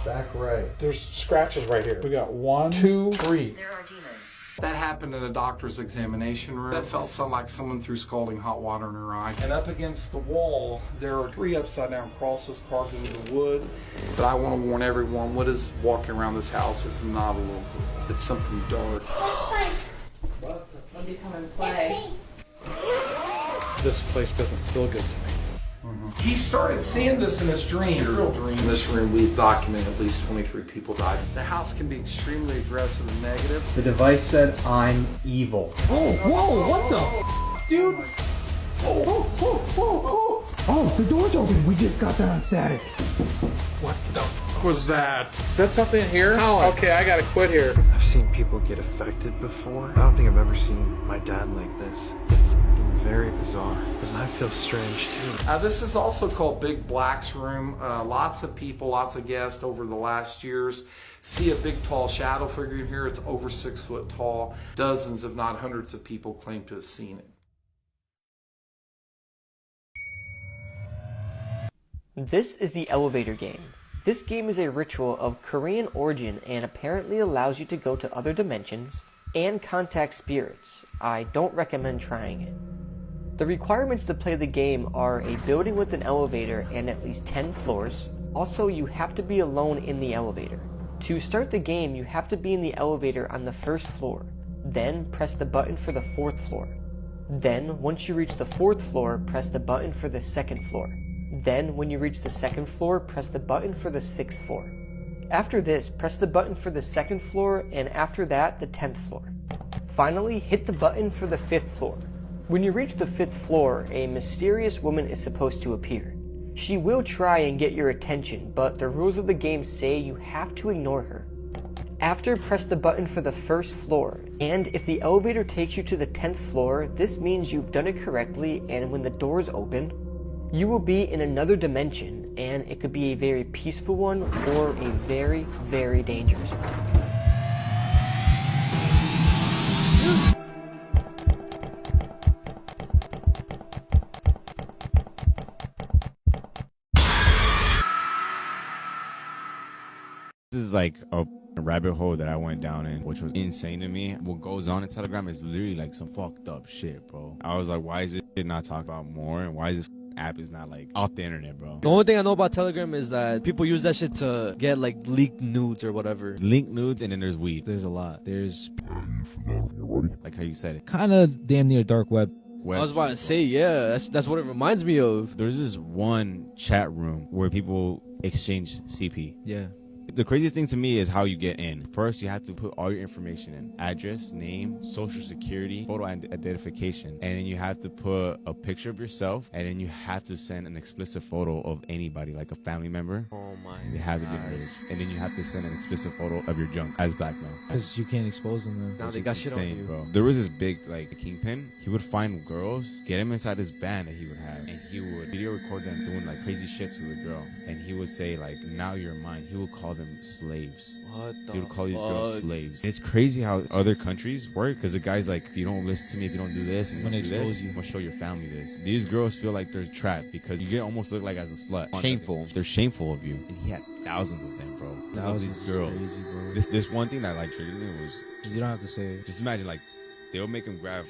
Back right. There's scratches right here. We got 1, 2, 3. There are demons. That happened in a doctor's examination room. That felt so like someone threw scalding hot water in her eye. And up against the wall, there are 3 upside down crosses carved into the wood. But I want to warn everyone, what is walking around this house is not a little good. It's something dark. What? When you come and play. This place doesn't feel good to me. He started seeing this in his dream. Serial dream. In this room, we've documented at least 23 people died. The house can be extremely aggressive and negative. The device said, I'm evil. Oh, whoa, what the dude? Oh, the door's open. We just got that on static. What the fuck was that? Is that something in here? Okay, I gotta quit here. I've seen people get affected before. I don't think I've ever seen my dad like this. It's fucking very bizarre. Because I feel strange too. This is also called Big Black's room. Lots of people, lots of guests over the last years see a big tall shadow figure in here. It's over 6 foot tall. Dozens, if not hundreds of people claim to have seen it. This is the elevator game. This game is a ritual of Korean origin and apparently allows you to go to other dimensions and contact spirits. I don't recommend trying it. The requirements to play the game are a building with an elevator and at least 10 floors. Also, you have to be alone in the elevator. To start the game, you have to be in the elevator on the 1st floor. Then press the button for the 4th floor. Then, once you reach the 4th floor, press the button for the 2nd floor. Then, when you reach the 2nd floor, press the button for the 6th floor. After this, press the button for the 2nd floor, and after that, the 10th floor. Finally, hit the button for the 5th floor. When you reach the 5th floor, a mysterious woman is supposed to appear. She will try and get your attention, but the rules of the game say you have to ignore her. After, press the button for the 1st floor, and if the elevator takes you to the 10th floor, this means you've done it correctly, and when the doors open, you will be in another dimension, and it could be a very peaceful one or a very, very dangerous one. This is like a rabbit hole that I went down in, which was insane to me. What goes on in Telegram is literally like some fucked up shit, bro. I was like, why is this shit not talked about more? And why is this app is not like off the internet, bro? The only thing I know about Telegram is that people use that shit to get like leaked nudes or whatever. Leaked nudes, and then there's weed. There's a lot. There's, like how you said it, Kind of damn near dark web. I was about to say, yeah, that's what it reminds me of. There's this one chat room where people exchange CP. Yeah. The craziest thing to me is how you get in. First, you have to put all your information in. Address, name, social security, photo identification. And then you have to put a picture of yourself. And then you have to send an explicit photo of anybody, like a family member. Oh my They have to be married. And then you have to send an explicit photo of your junk as blackmail. Because you can't expose them. Now they got shit on you. Bro. There was this big, like, kingpin. He would find girls, get him inside his band that he would have. And he would video record them doing, like, crazy shit to the girl. And he would say, like, now you're mine. He would call them slaves. What the He would call these girls fuck? slaves. It's crazy how other countries work, because the guy's like, if you don't listen to me, if you don't do this, and you I'm don't gonna do expose this, you. I'm gonna show your family this. These girls feel like they're trapped because you get almost look like as a slut. Shameful. They're shameful of you. And he had thousands of them, bro. Of these Thousands. girls. Crazy, bro. This one thing that like triggered me was, You don't have to say it. just imagine, like, they'll make him grab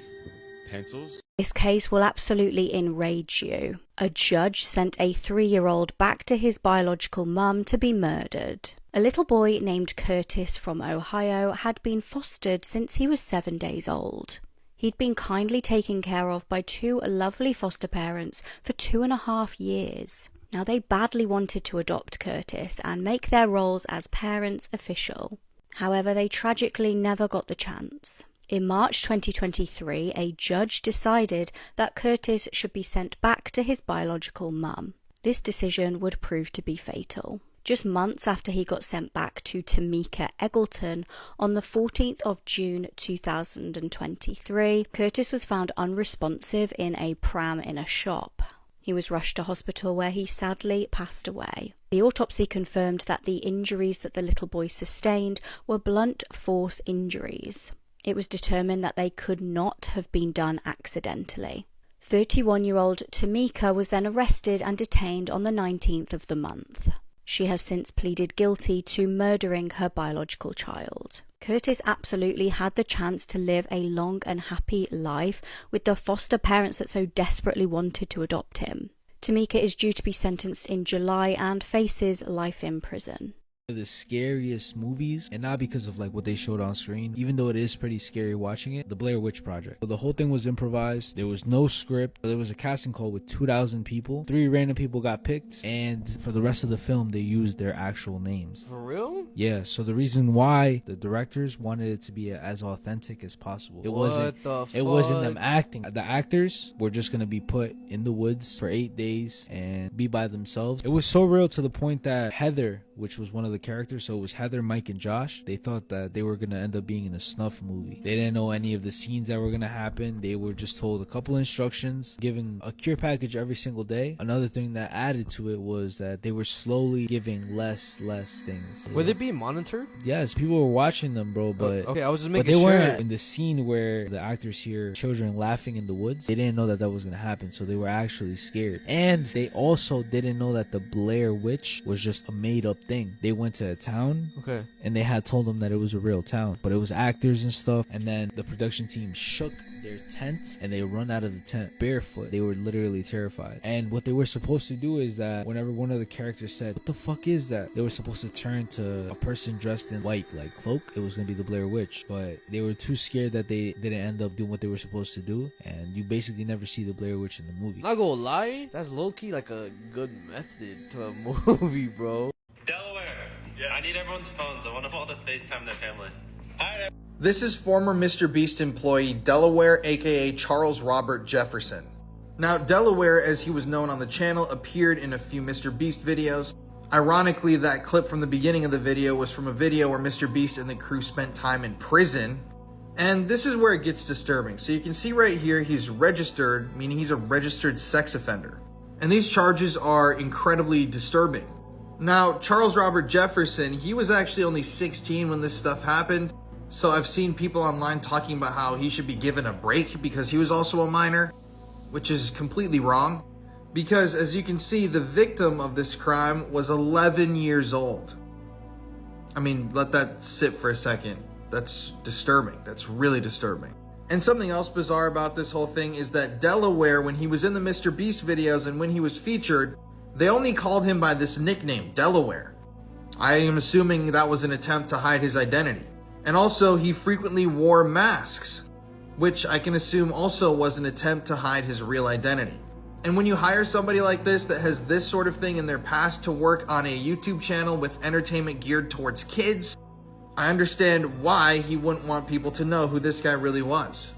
pencils. This case will absolutely enrage you. A judge sent a 3-year-old back to his biological mum to be murdered. A little boy named Curtis from Ohio had been fostered since he was 7 days old. He'd been kindly taken care of by 2 lovely foster parents for 2.5 years. Now, they badly wanted to adopt Curtis and make their roles as parents official. However, they tragically never got the chance. In March 2023, a judge decided that Curtis should be sent back to his biological mum. This decision would prove to be fatal. Just months after he got sent back to Tamika Eggleton on the 14th of June 2023, Curtis was found unresponsive in a pram in a shop. He was rushed to hospital where he sadly passed away. The autopsy confirmed that the injuries that the little boy sustained were blunt force injuries. It was determined that they could not have been done accidentally. 31-year-old Tamika was then arrested and detained on the 19th of the month. She has since pleaded guilty to murdering her biological child. Curtis absolutely had the chance to live a long and happy life with the foster parents that so desperately wanted to adopt him. Tamika is due to be sentenced in July and faces life in prison. The scariest movies, and not because of like what they showed on screen, even though it is pretty scary watching it, the Blair Witch Project. So the whole thing was improvised. There was no script. There was a casting call with 2,000 people. 3 random people got picked, and for the rest of the film they used their actual names. For real? Yeah, so the reason why the directors wanted it to be as authentic as possible. It wasn't them acting. The actors were just gonna be put in the woods for 8 days and be by themselves. It was so real to the point that Heather, which was one of the characters, so it was Heather, Mike, and Josh, they thought that they were gonna end up being in a snuff movie. They didn't know any of the scenes that were gonna happen. They were just told a couple instructions, given a cure package every single day. Another thing that added to it was that they were slowly giving less things. Were they being monitored? Yes, people were watching them, bro, but okay, I was just but making they sure. weren't in the scene where the actors hear children laughing in the woods. They didn't know that was gonna happen, so they were actually scared. And they also didn't know that the Blair Witch was just a made-up thing. They went to a town, Okay. and they had told them that it was a real town, but it was actors and stuff. And then the production team shook their tent and they run out of the tent barefoot. They were literally terrified. And what they were supposed to do is that whenever one of the characters said, "What the fuck is that?" they were supposed to turn to a person dressed in white, like cloak. It was gonna be the Blair Witch, but they were too scared that they didn't end up doing what they were supposed to do, and you basically never see the Blair Witch in the movie. Not gonna lie, that's low-key like a good method to a movie, bro. Delaware. Yeah. I need everyone's phones. I want them all to FaceTime their family. Hi. This is former Mr. Beast employee Delaware, aka Charles Robert Jefferson. Now, Delaware, as he was known on the channel, appeared in a few Mr. Beast videos. Ironically, that clip from the beginning of the video was from a video where Mr. Beast and the crew spent time in prison. And this is where it gets disturbing. So you can see right here, he's registered, meaning he's a registered sex offender. And these charges are incredibly disturbing. Now, Charles Robert Jefferson, he was actually only 16 when this stuff happened. So I've seen people online talking about how he should be given a break because he was also a minor, which is completely wrong. Because as you can see, the victim of this crime was 11 years old. I mean, let that sit for a second. That's disturbing. That's really disturbing. And something else bizarre about this whole thing is that Delaware, when he was in the Mr. Beast videos and when he was featured, they only called him by this nickname, Delaware. I am assuming that was an attempt to hide his identity. And also, he frequently wore masks, which I can assume also was an attempt to hide his real identity. And when you hire somebody like this that has this sort of thing in their past to work on a YouTube channel with entertainment geared towards kids, I understand why he wouldn't want people to know who this guy really was.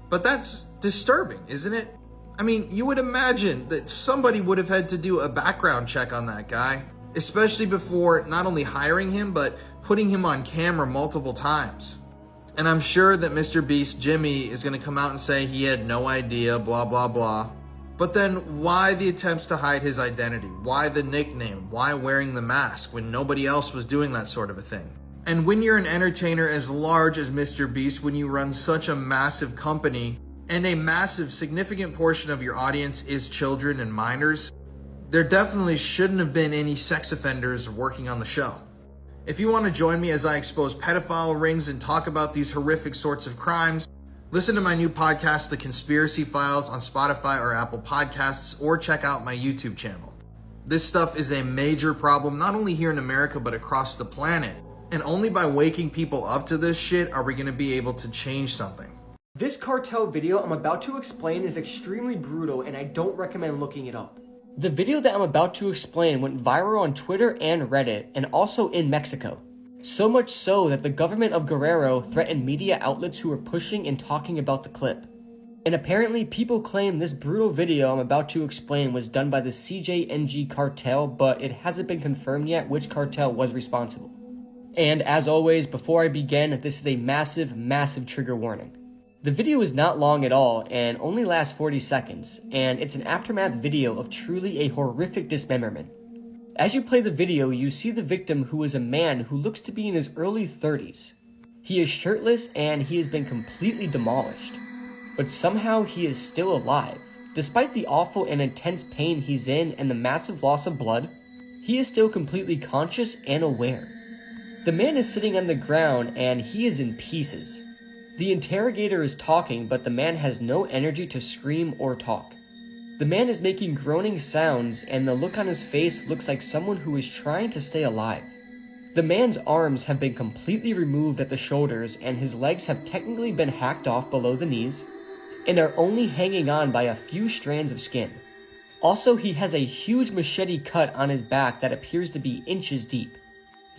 But that's disturbing, isn't it? I mean, you would imagine that somebody would have had to do a background check on that guy, especially before not only hiring him, but putting him on camera multiple times. And I'm sure that Mr. Beast Jimmy is going to come out and say he had no idea, blah, blah, blah. But then why the attempts to hide his identity? Why the nickname? Why wearing the mask when nobody else was doing that sort of a thing? And when you're an entertainer as large as Mr. Beast, when you run such a massive company, and a massive significant portion of your audience is children and minors, there definitely shouldn't have been any sex offenders working on the show. If you want to join me as I expose pedophile rings and talk about these horrific sorts of crimes, listen to my new podcast, The Conspiracy Files, on Spotify or Apple Podcasts, or check out my YouTube channel. This stuff is a major problem, not only here in America, but across the planet. And only by waking people up to this shit are we going to be able to change something. This cartel video I'm about to explain is extremely brutal and I don't recommend looking it up. The video that I'm about to explain went viral on Twitter and Reddit, and also in Mexico. So much so that the government of Guerrero threatened media outlets who were pushing and talking about the clip. And apparently people claim this brutal video I'm about to explain was done by the CJNG cartel, but it hasn't been confirmed yet which cartel was responsible. And as always, before I begin, this is a massive trigger warning. The video is not long at all and only lasts 40 seconds, and it's an aftermath video of truly a horrific dismemberment. As you play the video, you see the victim, who is a man who looks to be in his early 30s. He is shirtless and he has been completely demolished. But somehow he is still alive. Despite the awful and intense pain he's in and the massive loss of blood, he is still completely conscious and aware. The man is sitting on the ground and he is in pieces. The interrogator is talking, but the man has no energy to scream or talk. The man is making groaning sounds, and the look on his face looks like someone who is trying to stay alive. The man's arms have been completely removed at the shoulders, and his legs have technically been hacked off below the knees, and are only hanging on by a few strands of skin. Also, he has a huge machete cut on his back that appears to be inches deep.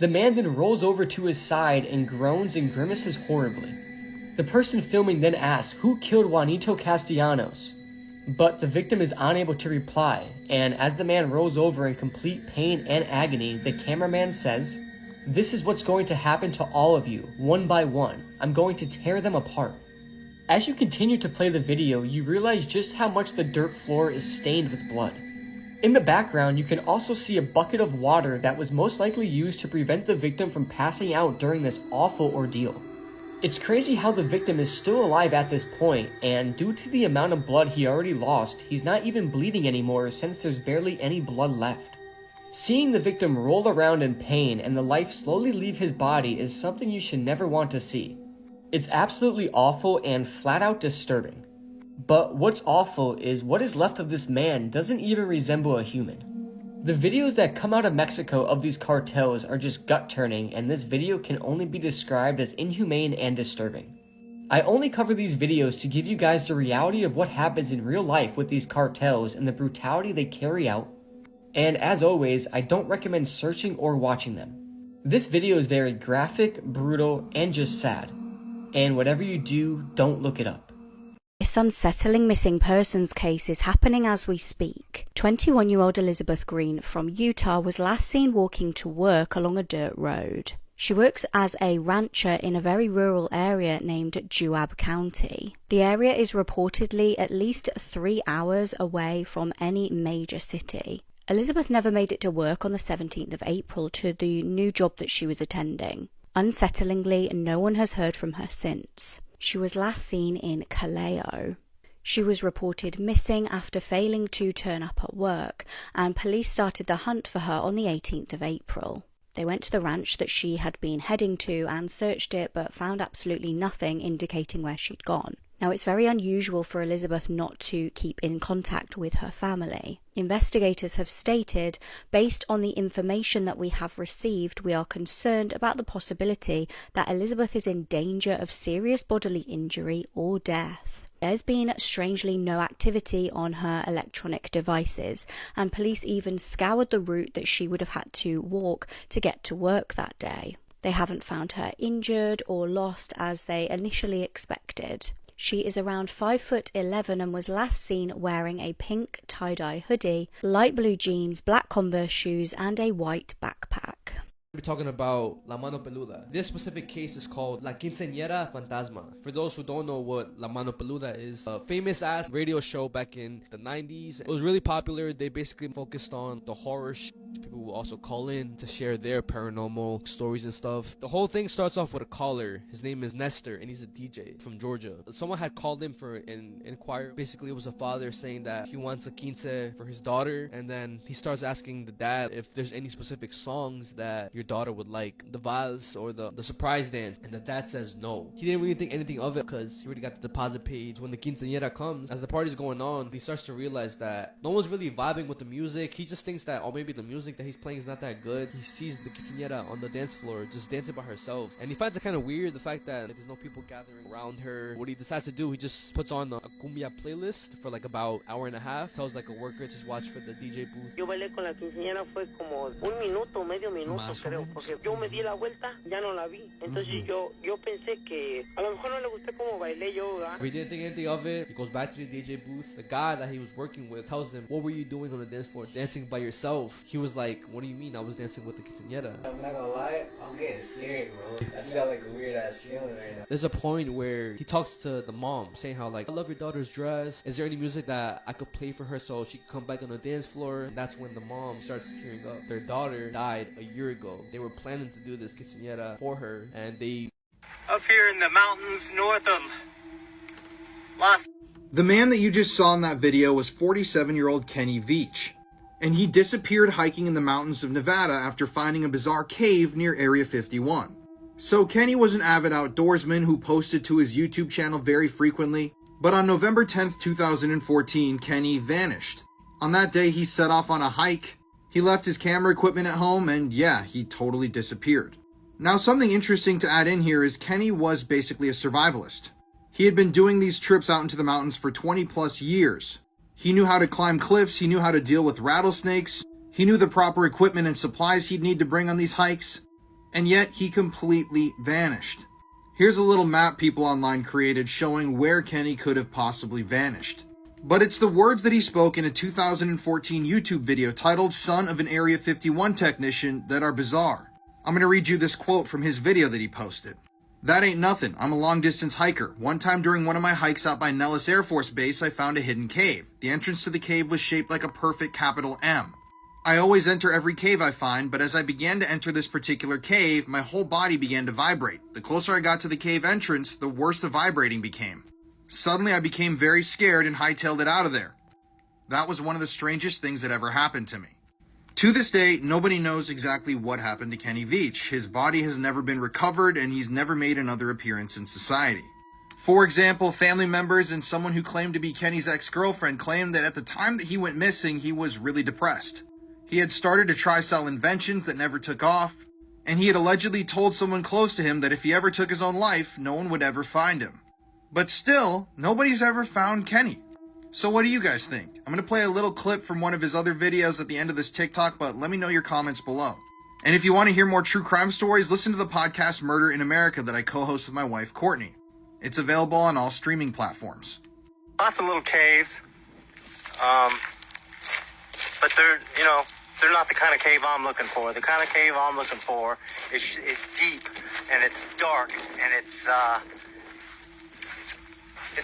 The man then rolls over to his side and groans and grimaces horribly. The person filming then asks who killed Juanito Castellanos, but the victim is unable to reply, and as the man rolls over in complete pain and agony, the cameraman says, "This is what's going to happen to all of you, one by one. I'm going to tear them apart." As you continue to play the video, you realize just how much the dirt floor is stained with blood. In the background, you can also see a bucket of water that was most likely used to prevent the victim from passing out during this awful ordeal. It's crazy how the victim is still alive at this point, and due to the amount of blood he already lost, he's not even bleeding anymore since there's barely any blood left. Seeing the victim roll around in pain and the life slowly leave his body is something you should never want to see. It's absolutely awful and flat out disturbing. But what's awful is what is left of this man doesn't even resemble a human. The videos that come out of Mexico of these cartels are just gut-turning, and this video can only be described as inhumane and disturbing. I only cover these videos to give you guys the reality of what happens in real life with these cartels and the brutality they carry out, and as always, I don't recommend searching or watching them. This video is very graphic, brutal, and just sad, and whatever you do, don't look it up. This unsettling missing persons case is happening as we speak. 21-year-old Elizabeth Green from Utah was last seen walking to work along a dirt road. She works as a rancher in a very rural area named Juab County. The area is reportedly at least 3 hours away from any major city. Elizabeth never made it to work on the 17th of April to the new job that she was attending. Unsettlingly, no one has heard from her since. She was last seen in Callao. She was reported missing after failing to turn up at work, and police started the hunt for her on the 18th of April. They went to the ranch that she had been heading to and searched it, but found absolutely nothing indicating where she'd gone. Now, it's very unusual for Elizabeth not to keep in contact with her family. Investigators have stated, based on the information that we have received, we are concerned about the possibility that Elizabeth is in danger of serious bodily injury or death. There's been strangely no activity on her electronic devices, and police even scoured the route that she would have had to walk to get to work that day. They haven't found her injured or lost as they initially expected. She is around 5'11" and was last seen wearing a pink tie-dye hoodie, light blue jeans, black Converse shoes, and a white backpack. We're talking about La Mano Peluda. This specific case is called La Quinceañera Fantasma. For those who don't know what La Mano Peluda is, a famous ass radio show back in the 90s. It was really popular. They basically focused on the horror People will also call in to share their paranormal stories and stuff. The whole thing starts off with a caller. His name is Nestor, and he's a DJ from Georgia. Someone had called him for an inquiry. Basically, it was a father saying that he wants a quince for his daughter, and then he starts asking the dad if there's any specific songs that your daughter would like, the vals or the surprise dance, and the dad says no. He didn't really think anything of it because he already got the deposit page. When the quinceañera comes, as the party's going on, he starts to realize that no one's really vibing with the music. He just thinks that, oh, maybe the music that he's playing is not that good. He sees the quinceañera on the dance floor just dancing by herself, and he finds it kind of weird, the fact that there's no people gathering around her. What he decides to do, he just puts on a cumbia playlist for like about an hour and a half, tells like a worker to watch for the DJ booth. Yo bailé con la quinceañera fue como un minuto, medio minuto creo, porque yo me di la vuelta, ya no la vi. Entonces yo pensé que a lo mejor no le gusté como bailé yo, ¿verdad? He didn't think anything of it. He goes back to the DJ booth. The guy that he was working with tells him, what were you doing on the dance floor? Dancing by yourself. He was like, what do you mean? I was dancing with the quinceañera. I'm not gonna lie, I'm getting scared, bro. I just got like a weird ass feeling right now. There's a point where he talks to the mom, saying how like, I love your daughter's dress. Is there any music that I could play for her so she could come back on the dance floor? And that's when the mom starts tearing up. Their daughter died a year ago. They were planning to do this quinceañera for her, and they... Up here in the mountains north of Las... The man that you just saw in that video was 47-year-old Kenny Veach. and he disappeared hiking in the mountains of Nevada after finding a bizarre cave near Area 51. So Kenny was an avid outdoorsman who posted to his YouTube channel very frequently, but on November 10th, 2014, Kenny vanished. On that day, he set off on a hike, he left his camera equipment at home, and yeah, he totally disappeared. Now, something interesting to add in here is Kenny was basically a survivalist. He had been doing these trips out into the mountains for 20 plus years. He knew how to climb cliffs, he knew how to deal with rattlesnakes, he knew the proper equipment and supplies he'd need to bring on these hikes, and yet he completely vanished. Here's a little map people online created showing where Kenny could have possibly vanished. But it's the words that he spoke in a 2014 YouTube video titled "Son of an Area 51 Technician" that are bizarre. I'm going to read you this quote from his video that he posted. "That ain't nothing. I'm a long-distance hiker. One time during one of my hikes out by Nellis Air Force Base, I found a hidden cave. The entrance to the cave was shaped like a perfect capital M. I always enter every cave I find, but as I began to enter this particular cave, my whole body began to vibrate. The closer I got to the cave entrance, the worse the vibrating became. Suddenly, I became very scared and hightailed it out of there. That was one of the strangest things that ever happened to me." To this day, nobody knows exactly what happened to Kenny Veach. His body has never been recovered, and he's never made another appearance in society. For example, family members and someone who claimed to be Kenny's ex-girlfriend claimed that at the time that he went missing, he was really depressed. He had started to try sell inventions that never took off, and he had allegedly told someone close to him that if he ever took his own life, no one would ever find him. But still, nobody's ever found Kenny. So what do you guys think? I'm going to play a little clip from one of his other videos at the end of this TikTok, but let me know your comments below. And if you want to hear more true crime stories, listen to the podcast Murder in America that I co-host with my wife, Courtney. It's available on all streaming platforms. Lots of little caves, but they're not the kind of cave I'm looking for. The kind of cave I'm looking for is deep, and it's dark, and it's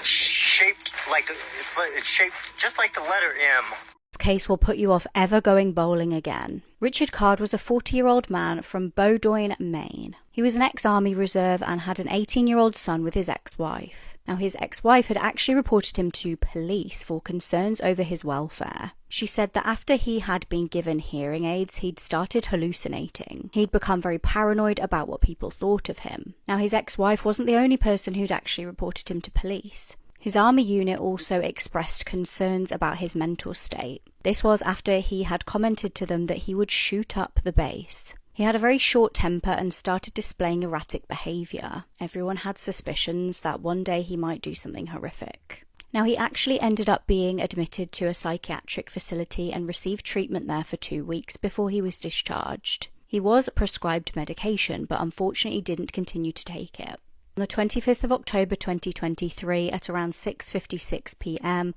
shaped like it's shaped just like the letter M. This case will put you off ever going bowling again. Richard Card was a 40-year-old man from Bowdoin, Maine. He was an ex-Army reserve and had an 18-year-old son with his ex-wife. Now, his ex-wife had actually reported him to police for concerns over his welfare. She said that after he had been given hearing aids, he'd started hallucinating. He'd become very paranoid about what people thought of him. Now, his ex-wife wasn't the only person who'd actually reported him to police. His army unit also expressed concerns about his mental state. This was after he had commented to them that he would shoot up the base. He had a very short temper and started displaying erratic behaviour. Everyone had suspicions that one day he might do something horrific. Now, he actually ended up being admitted to a psychiatric facility and received treatment there for 2 weeks before he was discharged. He was prescribed medication, but unfortunately didn't continue to take it. On the 25th of October 2023, at around 6:56 p.m,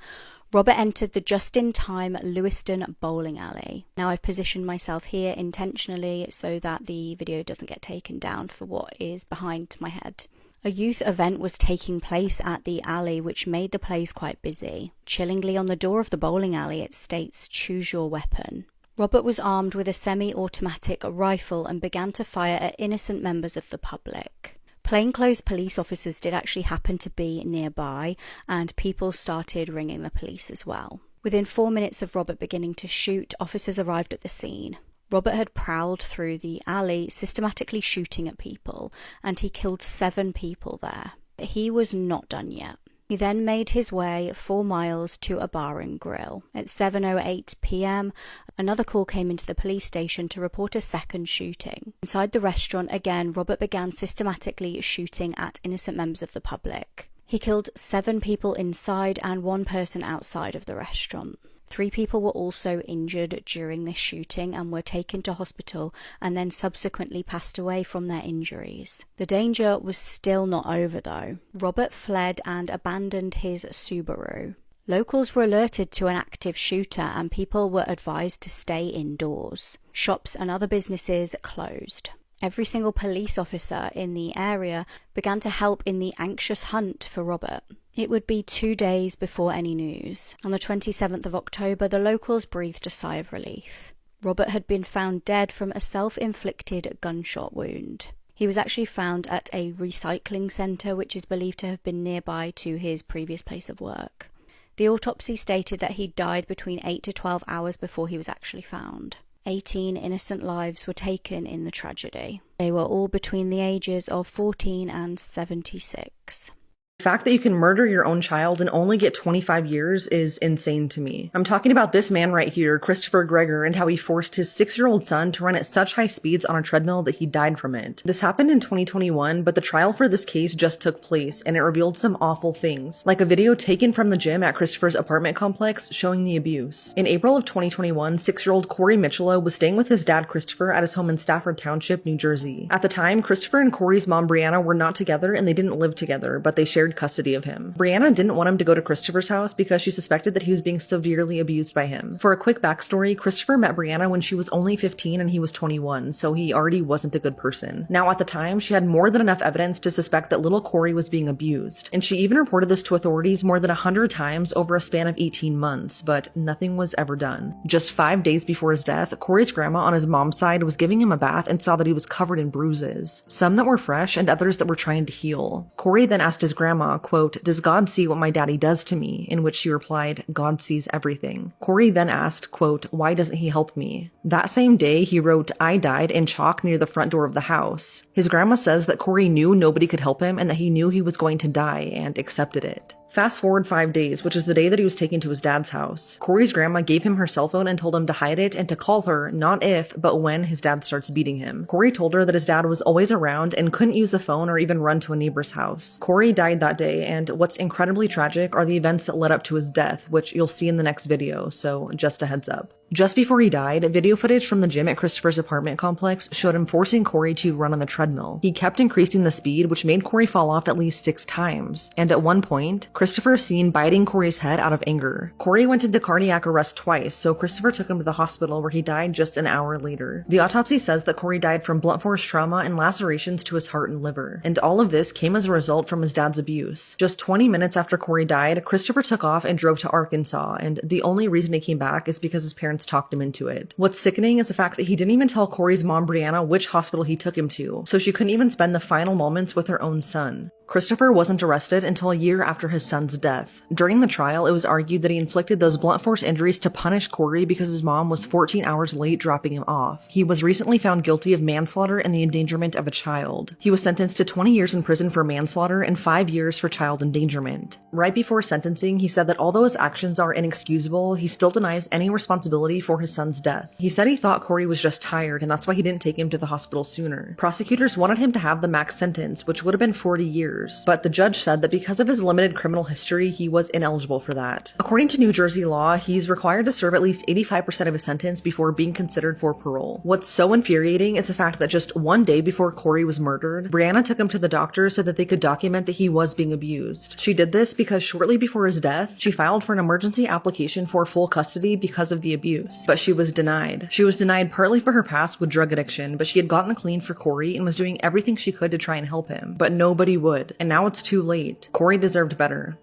Robert entered the just-in-time Lewiston bowling alley. Now, I've positioned myself here intentionally so that the video doesn't get taken down for what is behind my head. A youth event was taking place at the alley, which made the place quite busy. Chillingly on the door of the bowling alley, it states, "Choose your weapon." Robert was armed with a semi-automatic rifle and began to fire at innocent members of the public. Plainclothes police officers did actually happen to be nearby, and people started ringing the police as well. Within 4 minutes of Robert beginning to shoot, officers arrived at the scene. Robert had prowled through the alley, systematically shooting at people, and he killed 7 people there. But he was not done yet. He then made his way 4 miles to a bar and grill. At 7:08 p.m, another call came into the police station to report a second shooting. Inside the restaurant, again, Robert began systematically shooting at innocent members of the public. He killed 7 people inside and 1 person outside of the restaurant. 3 people were also injured during this shooting and were taken to hospital and then subsequently passed away from their injuries. The danger was still not over though. Robert fled and abandoned his Subaru. Locals were alerted to an active shooter and people were advised to stay indoors. Shops and other businesses closed. Every single police officer in the area began to help in the anxious hunt for Robert. It would be 2 days before any news. On the 27th of October, the locals breathed a sigh of relief. Robert had been found dead from a self-inflicted gunshot wound. He was actually found at a recycling centre, which is believed to have been nearby to his previous place of work. The autopsy stated that he died between 8 to 12 hours before he was actually found. 18 innocent lives were taken in the tragedy. They were all between the ages of 14 and 76. The fact that you can murder your own child and only get 25 years is insane to me. I'm talking about this man right here, Christopher Greger, and how he forced his 6-year-old son to run at such high speeds on a treadmill that he died from it. This happened in 2021, but the trial for this case just took place, and it revealed some awful things, like a video taken from the gym at Christopher's apartment complex showing the abuse. In April of 2021, 6-year-old Corey Michelow was staying with his dad Christopher at his home in Stafford Township, New Jersey. At the time, Christopher and Corey's mom Brianna were not together and they didn't live together, but they shared custody of him. Brianna didn't want him to go to Christopher's house because she suspected that he was being severely abused by him. For a quick backstory, Christopher met Brianna when she was only 15 and he was 21, so he already wasn't a good person. Now at the time, she had more than enough evidence to suspect that little Corey was being abused, and she even reported this to authorities more than 100 times over a span of 18 months, but nothing was ever done. Just 5 days before his death, Corey's grandma on his mom's side was giving him a bath and saw that he was covered in bruises, some that were fresh and others that were trying to heal. Corey then asked his grandma, quote, "Does God see what my daddy does to me?" In which she replied, "God sees everything." Corey then asked, quote, "Why doesn't he help me?" That same day, he wrote, "I died" in chalk near the front door of the house. His grandma says that Corey knew nobody could help him and that he knew he was going to die and accepted it. Fast forward 5 days, which is the day that he was taken to his dad's house. Corey's grandma gave him her cell phone and told him to hide it and to call her not if, but when his dad starts beating him. Corey told her that his dad was always around and couldn't use the phone or even run to a neighbor's house. Corey died that day, and what's incredibly tragic are the events that led up to his death, which you'll see in the next video, so just a heads up. Just before he died, video footage from the gym at Christopher's apartment complex showed him forcing Corey to run on the treadmill. He kept increasing the speed, which made Corey fall off at least 6 times, and at one point, Christopher is seen biting Corey's head out of anger. Corey went into cardiac arrest twice, so Christopher took him to the hospital where he died just an hour later. The autopsy says that Corey died from blunt force trauma and lacerations to his heart and liver, and all of this came as a result from his dad's abuse. Just 20 minutes after Corey died, Christopher took off and drove to Arkansas, and the only reason he came back is because his parents talked him into it. What's sickening is the fact that he didn't even tell Corey's mom Brianna which hospital he took him to, so she couldn't even spend the final moments with her own son. Christopher wasn't arrested until a year after his son's death. During the trial, it was argued that he inflicted those blunt force injuries to punish Corey because his mom was 14 hours late dropping him off. He was recently found guilty of manslaughter and the endangerment of a child. He was sentenced to 20 years in prison for manslaughter and 5 years for child endangerment. Right before sentencing, he said that although his actions are inexcusable, he still denies any responsibility for his son's death. He said he thought Corey was just tired and that's why he didn't take him to the hospital sooner. Prosecutors wanted him to have the max sentence, which would have been 40 years. But the judge said that because of his limited criminal history, he was ineligible for that. According to New Jersey law, he's required to serve at least 85% of his sentence before being considered for parole. What's so infuriating is the fact that just 1 day before Corey was murdered, Brianna took him to the doctor so that they could document that he was being abused. She did this because shortly before his death, she filed for an emergency application for full custody because of the abuse, but she was denied. She was denied partly for her past with drug addiction, but she had gotten clean for Corey and was doing everything she could to try and help him, but nobody would. And now it's too late. Corey deserved better.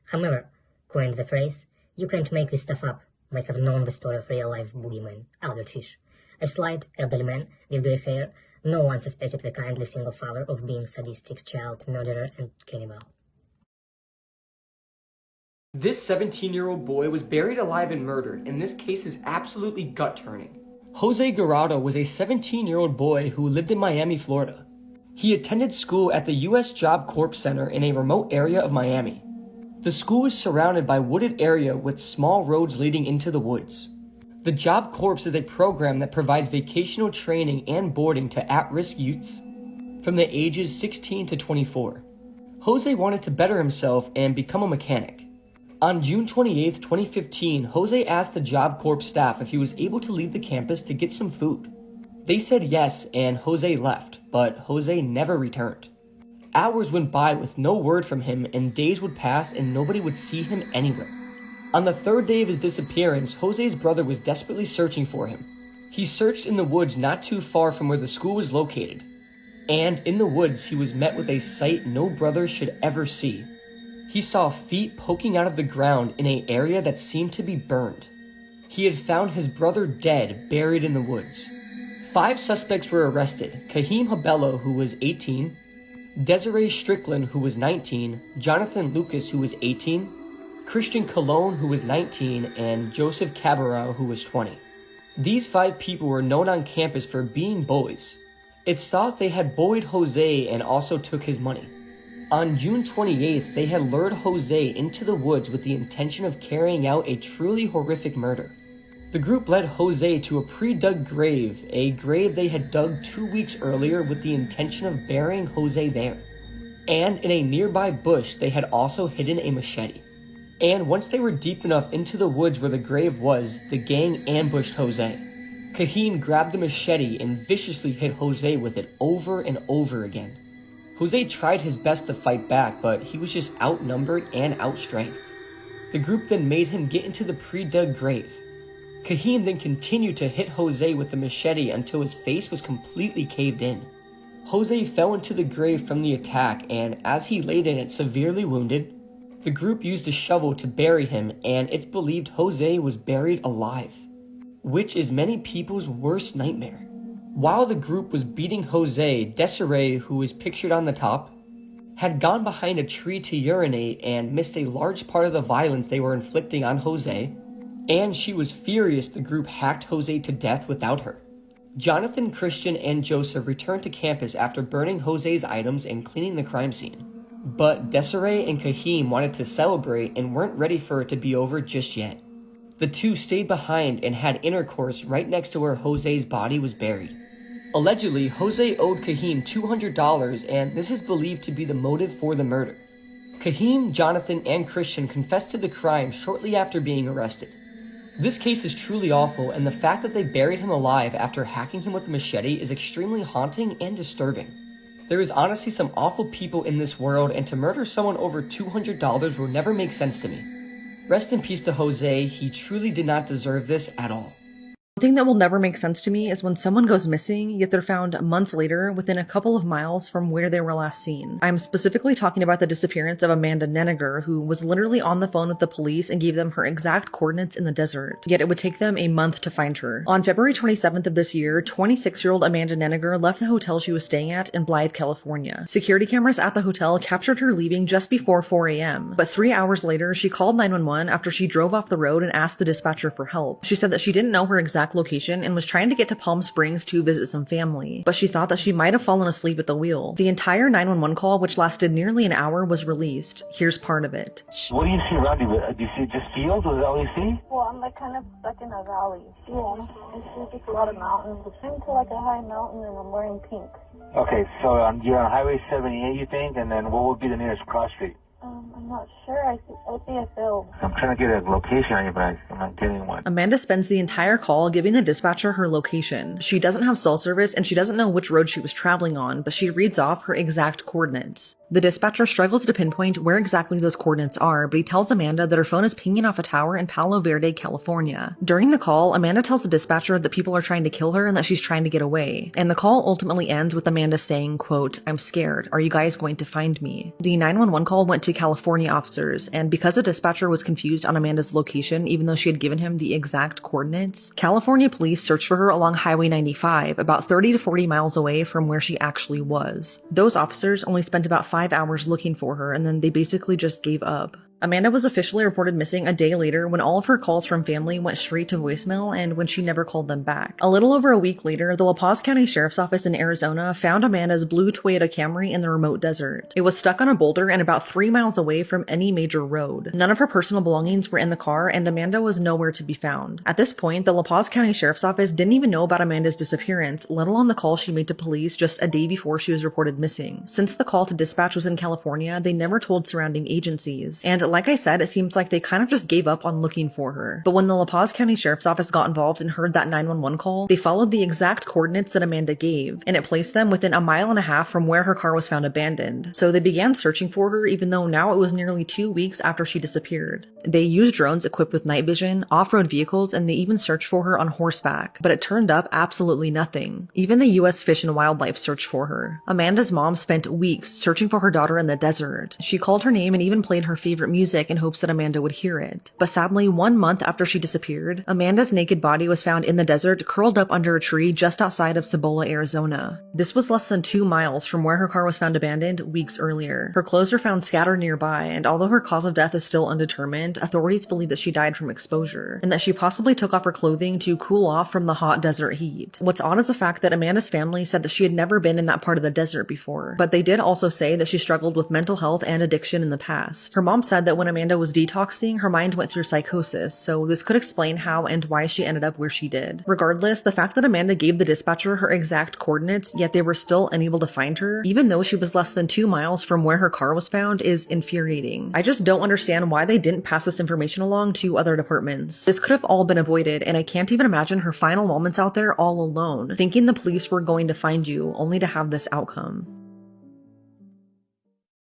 However, according to the phrase, you can't make this stuff up, might have known the story of real-life boogeyman, Albert Fish. A slight, elderly man with grey hair, no one suspected the kindly single father of being sadistic child murderer and cannibal. This 17-year-old boy was buried alive and murdered, and this case is absolutely gut-turning. Jose Garado was a 17-year-old boy who lived in Miami, Florida. He attended school at the U.S. Job Corps Center in a remote area of Miami. The school is surrounded by wooded area with small roads leading into the woods. The Job Corps is a program that provides vocational training and boarding to at-risk youths from the ages 16 to 24. Jose wanted to better himself and become a mechanic. On June 28, 2015, Jose asked the Job Corps staff if he was able to leave the campus to get some food. They said yes, and Jose left, but Jose never returned. Hours went by with no word from him, and days would pass and nobody would see him anywhere. On the 3rd day of his disappearance, Jose's brother was desperately searching for him. He searched in the woods not too far from where the school was located, and in the woods he was met with a sight no brother should ever see. He saw feet poking out of the ground in an area that seemed to be burned. He had found his brother dead, buried in the woods. 5 suspects were arrested: Kahim Habello, who was 18, Desiree Strickland, who was 19, Jonathan Lucas, who was 18, Christian Cologne, who was 19, and Joseph Cabarro, who was 20. These 5 people were known on campus for being bullies. It's thought they had bullied Jose and also took his money. On June 28th, they had lured Jose into the woods with the intention of carrying out a truly horrific murder. The group led Jose to a pre-dug grave, a grave they had dug 2 weeks earlier with the intention of burying Jose there. And in a nearby bush, they had also hidden a machete. And once they were deep enough into the woods where the grave was, the gang ambushed Jose. Kahim grabbed the machete and viciously hit Jose with it over and over again. Jose tried his best to fight back, but he was just outnumbered and outstrengthed. The group then made him get into the pre-dug grave. Kahim then continued to hit Jose with the machete until his face was completely caved in. Jose fell into the grave from the attack, and as he laid in it severely wounded, the group used a shovel to bury him, and it's believed Jose was buried alive, which is many people's worst nightmare. While the group was beating Jose, Desiree, who is pictured on the top, had gone behind a tree to urinate and missed a large part of the violence they were inflicting on Jose, and she was furious the group hacked Jose to death without her. Jonathan, Christian, and Joseph returned to campus after burning Jose's items and cleaning the crime scene. But Desiree and Kahim wanted to celebrate and weren't ready for it to be over just yet. The two stayed behind and had intercourse right next to where Jose's body was buried. Allegedly, Jose owed Kahim $200, and this is believed to be the motive for the murder. Kahim, Jonathan, and Christian confessed to the crime shortly after being arrested. This case is truly awful, and the fact that they buried him alive after hacking him with a machete is extremely haunting and disturbing. There is honestly some awful people in this world, and to murder someone over $200 will never make sense to me. Rest in peace to Jose, he truly did not deserve this at all. The thing that will never make sense to me is when someone goes missing, yet they're found months later within a couple of miles from where they were last seen. I'm specifically talking about the disappearance of Amanda Nenniger, who was literally on the phone with the police and gave them her exact coordinates in the desert, yet it would take them a month to find her. On February 27th of this year, 26-year-old Amanda Nenniger left the hotel she was staying at in Blythe, California. Security cameras at the hotel captured her leaving just before 4 a.m., but 3 hours later, she called 911 after she drove off the road and asked the dispatcher for help. She said that she didn't know her exact location and was trying to get to Palm Springs to visit some family, but she thought that she might have fallen asleep at the wheel. The entire 911 call, which lasted nearly an hour, was released. Here's part of it. What do you see around you? Do you see just fields, or is that all you see? Well, I'm like kind of stuck in a valley. Yeah, I see just a lot of mountains. I'm to like a high mountain and I'm wearing pink. Okay, so you're on Highway 78, you think, and then what would be the nearest cross street? I'm not sure. I see a field. I'm trying to get a location on you, but I'm not getting one. Amanda spends the entire call giving the dispatcher her location. She doesn't have cell service and she doesn't know which road she was traveling on, but she reads off her exact coordinates. The dispatcher struggles to pinpoint where exactly those coordinates are, but he tells Amanda that her phone is pinging off a tower in Palo Verde, California. During the call, Amanda tells the dispatcher that people are trying to kill her and that she's trying to get away. And the call ultimately ends with Amanda saying, quote, "I'm scared. Are you guys going to find me?" The 911 call went to California officers, and because the dispatcher was confused on Amanda's location, even though she had given him the exact coordinates, California police searched for her along Highway 95, about 30 to 40 miles away from where she actually was. Those officers only spent about 5 hours looking for her, and then they basically just gave up. Amanda was officially reported missing a day later when all of her calls from family went straight to voicemail and when she never called them back. A little over a week later, the La Paz County Sheriff's Office in Arizona found Amanda's blue Toyota Camry in the remote desert. It was stuck on a boulder and about 3 miles away from any major road. None of her personal belongings were in the car and Amanda was nowhere to be found. At this point, the La Paz County Sheriff's Office didn't even know about Amanda's disappearance, let alone the call she made to police just a day before she was reported missing. Since the call to dispatch was in California, they never told surrounding agencies. And like I said, it seems like they kind of just gave up on looking for her. But when the La Paz County Sheriff's Office got involved and heard that 911 call, they followed the exact coordinates that Amanda gave, and it placed them within 1.5 miles from where her car was found abandoned. So they began searching for her, even though now it was nearly 2 weeks after she disappeared. They used drones equipped with night vision, off-road vehicles, and they even searched for her on horseback. But it turned up absolutely nothing. Even the U.S. Fish and Wildlife searched for her. Amanda's mom spent weeks searching for her daughter in the desert. She called her name and even played her favorite music music in hopes that Amanda would hear it. But sadly, 1 month after she disappeared, Amanda's naked body was found in the desert, curled up under a tree just outside of Cibola, Arizona. This was less than 2 miles from where her car was found abandoned weeks earlier. Her clothes were found scattered nearby, and although her cause of death is still undetermined, authorities believe that she died from exposure, and that she possibly took off her clothing to cool off from the hot desert heat. What's odd is the fact that Amanda's family said that she had never been in that part of the desert before, but they did also say that she struggled with mental health and addiction in the past. Her mom said that when Amanda was detoxing, her mind went through psychosis, so this could explain how and why she ended up where she did. Regardless, the fact that Amanda gave the dispatcher her exact coordinates, yet they were still unable to find her, even though she was less than 2 miles from where her car was found, is infuriating. I just don't understand why they didn't pass this information along to other departments. This could have all been avoided, and I can't even imagine her final moments out there all alone, thinking the police were going to find you, only to have this outcome.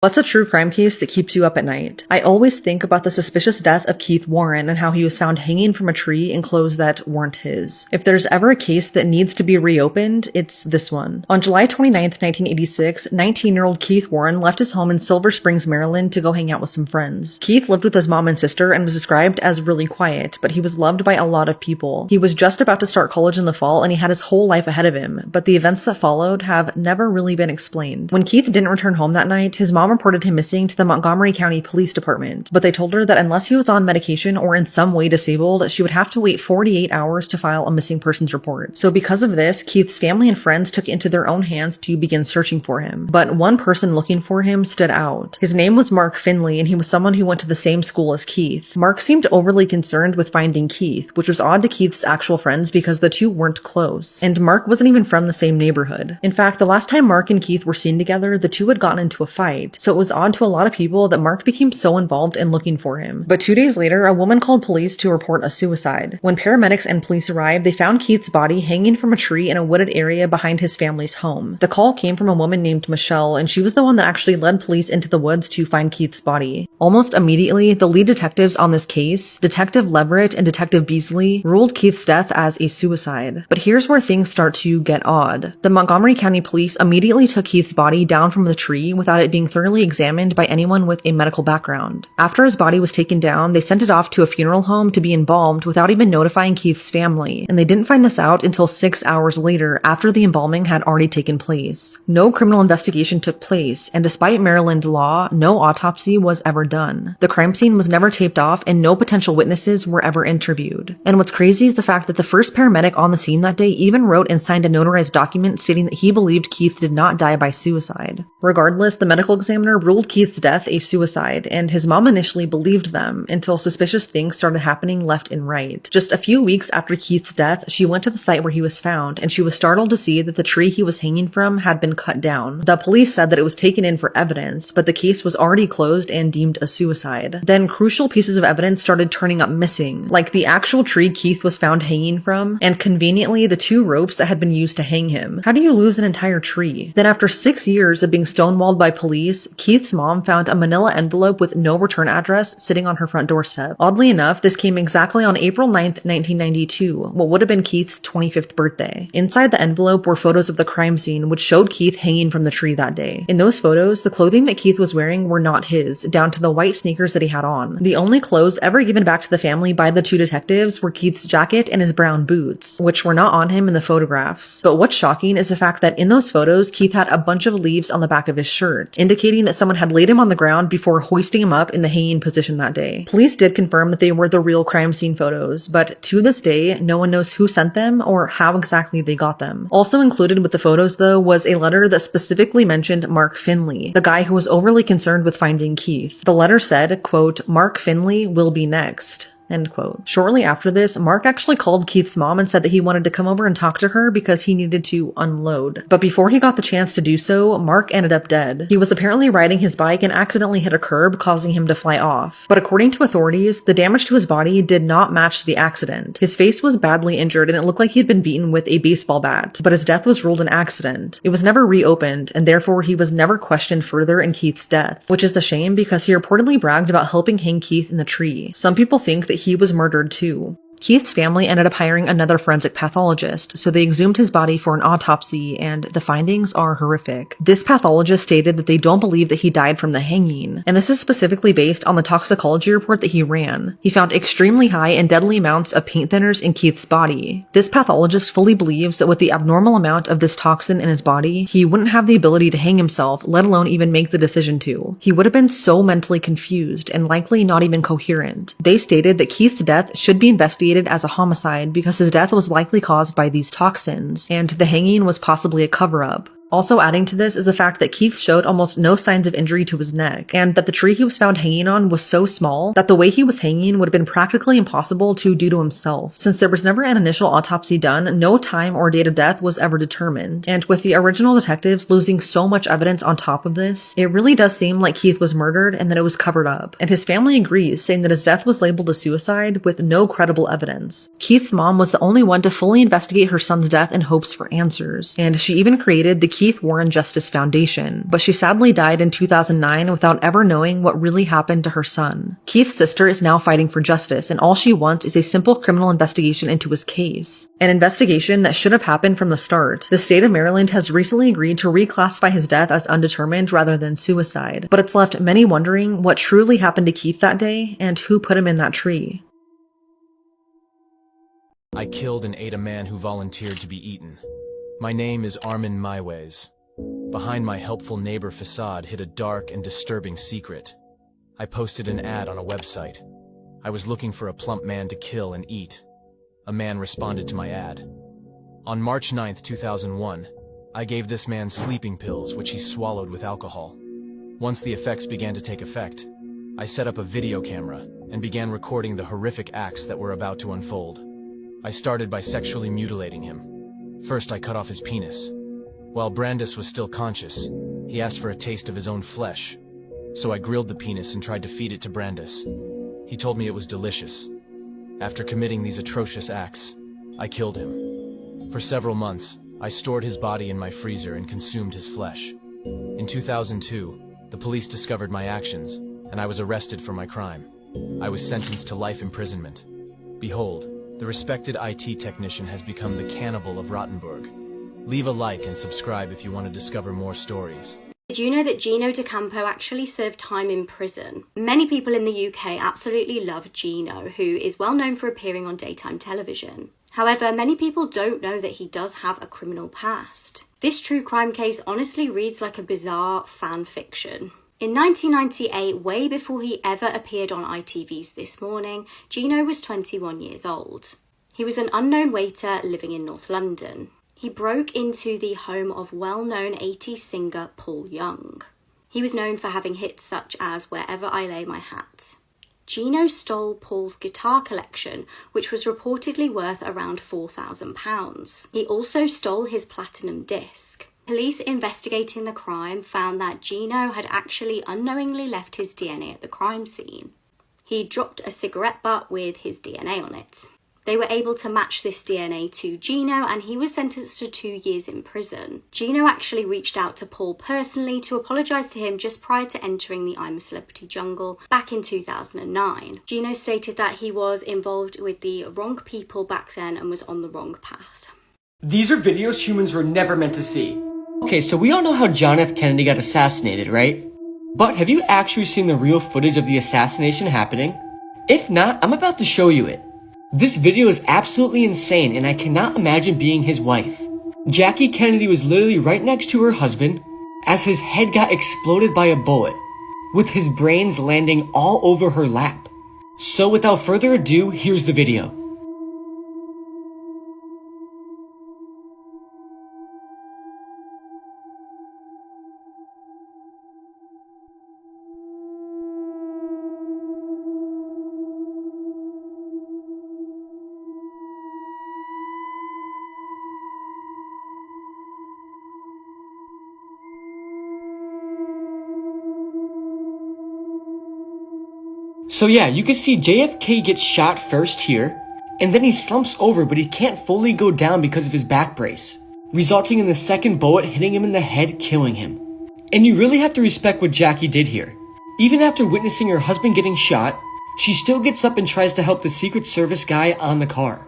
What's a true crime case that keeps you up at night? I always think about the suspicious death of Keith Warren and how he was found hanging from a tree in clothes that weren't his. If there's ever a case that needs to be reopened, it's this one. On July 29th, 1986, 19-year-old Keith Warren left his home in Silver Springs, Maryland to go hang out with some friends. Keith lived with his mom and sister and was described as really quiet, but he was loved by a lot of people. He was just about to start college in the fall and he had his whole life ahead of him, but the events that followed have never really been explained. When Keith didn't return home that night, his mom reported him missing to the Montgomery County Police Department, but they told her that unless he was on medication or in some way disabled, she would have to wait 48 hours to file a missing persons report. So because of this, Keith's family and friends took it into their own hands to begin searching for him. But one person looking for him stood out. His name was Mark Finley, and he was someone who went to the same school as Keith. Mark seemed overly concerned with finding Keith, which was odd to Keith's actual friends because the two weren't close, and Mark wasn't even from the same neighborhood. In fact, the last time Mark and Keith were seen together, the two had gotten into a fight, so it was odd to a lot of people that Mark became so involved in looking for him. But 2 days later, a woman called police to report a suicide. When paramedics and police arrived, they found Keith's body hanging from a tree in a wooded area behind his family's home. The call came from a woman named Michelle, and she was the one that actually led police into the woods to find Keith's body. Almost immediately, the lead detectives on this case, Detective Leverett and Detective Beasley, ruled Keith's death as a suicide. But here's where things start to get odd. The Montgomery County Police immediately took Keith's body down from the tree without it being thoroughly examined by anyone with a medical background. After his body was taken down, they sent it off to a funeral home to be embalmed without even notifying Keith's family, and they didn't find this out until 6 hours later after the embalming had already taken place. No criminal investigation took place, and despite Maryland law, no autopsy was ever done. The crime scene was never taped off, and no potential witnesses were ever interviewed. And what's crazy is the fact that the first paramedic on the scene that day even wrote and signed a notarized document stating that he believed Keith did not die by suicide. Regardless, the medical examiner ruled Keith's death a suicide, and his mom initially believed them until suspicious things started happening left and right. Just a few weeks after Keith's death, she went to the site where he was found, and she was startled to see that the tree he was hanging from had been cut down. The police said that it was taken in for evidence, but the case was already closed and deemed a suicide. Then crucial pieces of evidence started turning up missing, like the actual tree Keith was found hanging from, and conveniently the 2 ropes that had been used to hang him. How do you lose an entire tree? Then after 6 years of being stonewalled by police, Keith's mom found a manila envelope with no return address sitting on her front doorstep. Oddly enough, this came exactly on April 9th, 1992, what would have been Keith's 25th birthday. Inside the envelope were photos of the crime scene, which showed Keith hanging from the tree that day. In those photos, the clothing that Keith was wearing were not his, down to the white sneakers that he had on. The only clothes ever given back to the family by the 2 detectives were Keith's jacket and his brown boots, which were not on him in the photographs. But what's shocking is the fact that in those photos, Keith had a bunch of leaves on the back of his shirt, indicating that someone had laid him on the ground before hoisting him up in the hanging position that day. Police did confirm that they were the real crime scene photos, but to this day, no one knows who sent them or how exactly they got them. Also included with the photos, though, was a letter that specifically mentioned Mark Finley, the guy who was overly concerned with finding Keith. The letter said, quote, "Mark Finley will be next." End quote. Shortly after this, Mark actually called Keith's mom and said that he wanted to come over and talk to her because he needed to unload. But before he got the chance to do so, Mark ended up dead. He was apparently riding his bike and accidentally hit a curb, causing him to fly off. But according to authorities, the damage to his body did not match the accident. His face was badly injured and it looked like he had been beaten with a baseball bat, but his death was ruled an accident. It was never reopened, and therefore he was never questioned further in Keith's death, which is a shame because he reportedly bragged about helping hang Keith in the tree. Some people think that he was murdered too. Keith's family ended up hiring another forensic pathologist, so they exhumed his body for an autopsy, and the findings are horrific. This pathologist stated that they don't believe that he died from the hanging, and this is specifically based on the toxicology report that he ran. He found extremely high and deadly amounts of paint thinners in Keith's body. This pathologist fully believes that with the abnormal amount of this toxin in his body, he wouldn't have the ability to hang himself, let alone even make the decision to. He would have been so mentally confused and likely not even coherent. They stated that Keith's death should be investigated as a homicide because his death was likely caused by these toxins, and the hanging was possibly a cover-up. Also adding to this is the fact that Keith showed almost no signs of injury to his neck, and that the tree he was found hanging on was so small that the way he was hanging would have been practically impossible to do to himself. Since there was never an initial autopsy done, no time or date of death was ever determined, and with the original detectives losing so much evidence on top of this, it really does seem like Keith was murdered and that it was covered up, and his family agrees, saying that his death was labeled a suicide with no credible evidence. Keith's mom was the only one to fully investigate her son's death in hopes for answers, and she even created the Keith Warren Justice Foundation, but she sadly died in 2009 without ever knowing what really happened to her son. Keith's sister is now fighting for justice, and all she wants is a simple criminal investigation into his case. An investigation that should have happened from the start. The state of Maryland has recently agreed to reclassify his death as undetermined rather than suicide, but it's left many wondering what truly happened to Keith that day and who put him in that tree. I killed and ate a man who volunteered to be eaten. My name is Armin Maiways. Behind my helpful neighbor facade hid a dark and disturbing secret. I posted an ad on a website. I was looking for a plump man to kill and eat. A man responded to my ad. On March 9th, 2001, I gave this man sleeping pills which he swallowed with alcohol. Once the effects began to take effect, I set up a video camera and began recording the horrific acts that were about to unfold. I started by sexually mutilating him. First, I cut off his penis. While Brandis was still conscious, he asked for a taste of his own flesh, so I grilled the penis and tried to feed it to Brandis. He told me it was delicious. After committing these atrocious acts, I killed him. For several months, I stored his body in my freezer and consumed his flesh. In 2002, the police discovered my actions, and I was arrested for my crime. I was sentenced to life imprisonment. Behold, the respected IT technician has become the cannibal of Rottenburg. Leave a like and subscribe if you want to discover more stories. Did you know that Gino D'Acampo actually served time in prison? Many people in the UK absolutely love Gino, who is well known for appearing on daytime television. However, many people don't know that he does have a criminal past. This true crime case honestly reads like a bizarre fan fiction. In 1998, way before he ever appeared on ITV's This Morning, Gino was 21 years old. He was an unknown waiter living in North London. He broke into the home of well-known 80s singer Paul Young. He was known for having hits such as Wherever I Lay My Hat. Gino stole Paul's guitar collection, which was reportedly worth around £4,000. He also stole his platinum disc. Police investigating the crime found that Gino had actually unknowingly left his DNA at the crime scene. He dropped a cigarette butt with his DNA on it. They were able to match this DNA to Gino, and he was sentenced to 2 years in prison. Gino actually reached out to Paul personally to apologise to him just prior to entering the I'm a Celebrity jungle back in 2009. Gino stated that he was involved with the wrong people back then and was on the wrong path. These are videos humans were never meant to see. Okay, so we all know how John F. Kennedy got assassinated, right? But have you actually seen the real footage of the assassination happening? If not, I'm about to show you it. This video is absolutely insane, and I cannot imagine being his wife. Jackie Kennedy was literally right next to her husband as his head got exploded by a bullet, with his brains landing all over her lap. So without further ado, here's the video. So yeah, you can see JFK gets shot first here, and then he slumps over, but he can't fully go down because of his back brace, resulting in the second bullet hitting him in the head, killing him. And you really have to respect what Jackie did here. Even after witnessing her husband getting shot, She still gets up and tries to help the Secret Service guy on the car.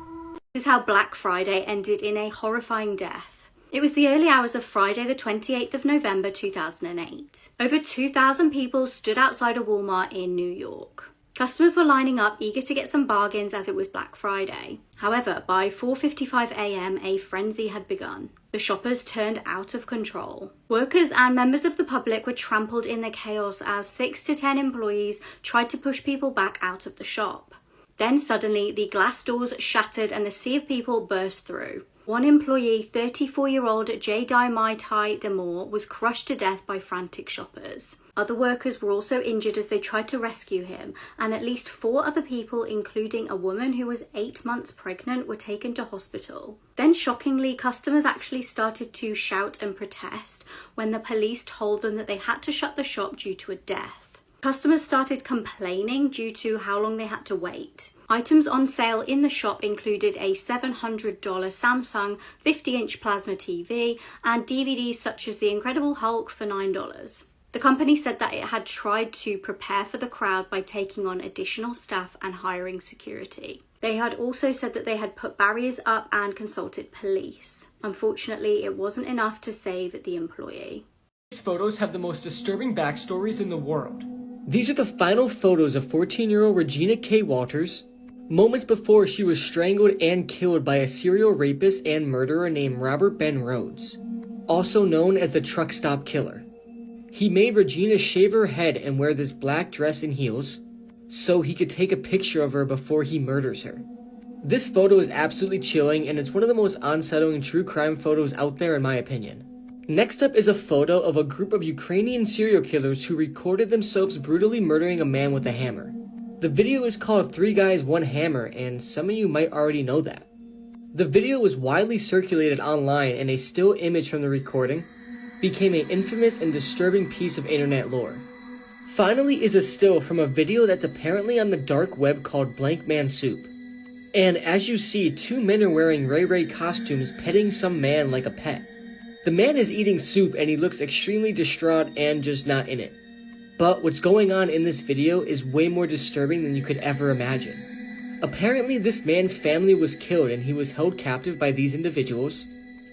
This is how Black Friday ended in a horrifying death. It was the early hours of Friday the 28th of November 2008. Over 2,000 people stood outside a Walmart in New York. Customers were lining up, eager to get some bargains as it was Black Friday. However, by 4:55 a.m., a frenzy had begun. The shoppers turned out of control. Workers and members of the public were trampled in the chaos as 6 to 10 employees tried to push people back out of the shop. Then suddenly, the glass doors shattered and the sea of people burst through. One employee, 34-year-old J.D. Mai Tai Demore, was crushed to death by frantic shoppers. Other workers were also injured as they tried to rescue him, and at least 4 other people, including a woman who was 8 months pregnant, were taken to hospital. Then shockingly, customers actually started to shout and protest when the police told them that they had to shut the shop due to a death. Customers started complaining due to how long they had to wait. Items on sale in the shop included a $700 Samsung 50-inch plasma TV and DVDs such as The Incredible Hulk for $9. The company said that it had tried to prepare for the crowd by taking on additional staff and hiring security. They had also said that they had put barriers up and consulted police. Unfortunately, it wasn't enough to save the employee. These photos have the most disturbing backstories in the world. These are the final photos of 14-year-old Regina K. Walters, moments before she was strangled and killed by a serial rapist and murderer named Robert Ben Rhodes, also known as the Truck Stop Killer. He made Regina shave her head and wear this black dress and heels so he could take a picture of her before he murders her. This photo is absolutely chilling, and it's one of the most unsettling true crime photos out there in my opinion. Next up is a photo of a group of Ukrainian serial killers who recorded themselves brutally murdering a man with a hammer. The video is called 3 Guys, 1 Hammer, and some of you might already know that. The video was widely circulated online, and a still image from the recording became an infamous and disturbing piece of internet lore. Finally is a still from a video that's apparently on the dark web called Blank Man Soup. And as you see, 2 men are wearing Ray Ray costumes petting some man like a pet. The man is eating soup and he looks extremely distraught and just not in it. But what's going on in this video is way more disturbing than you could ever imagine. Apparently this man's family was killed and he was held captive by these individuals,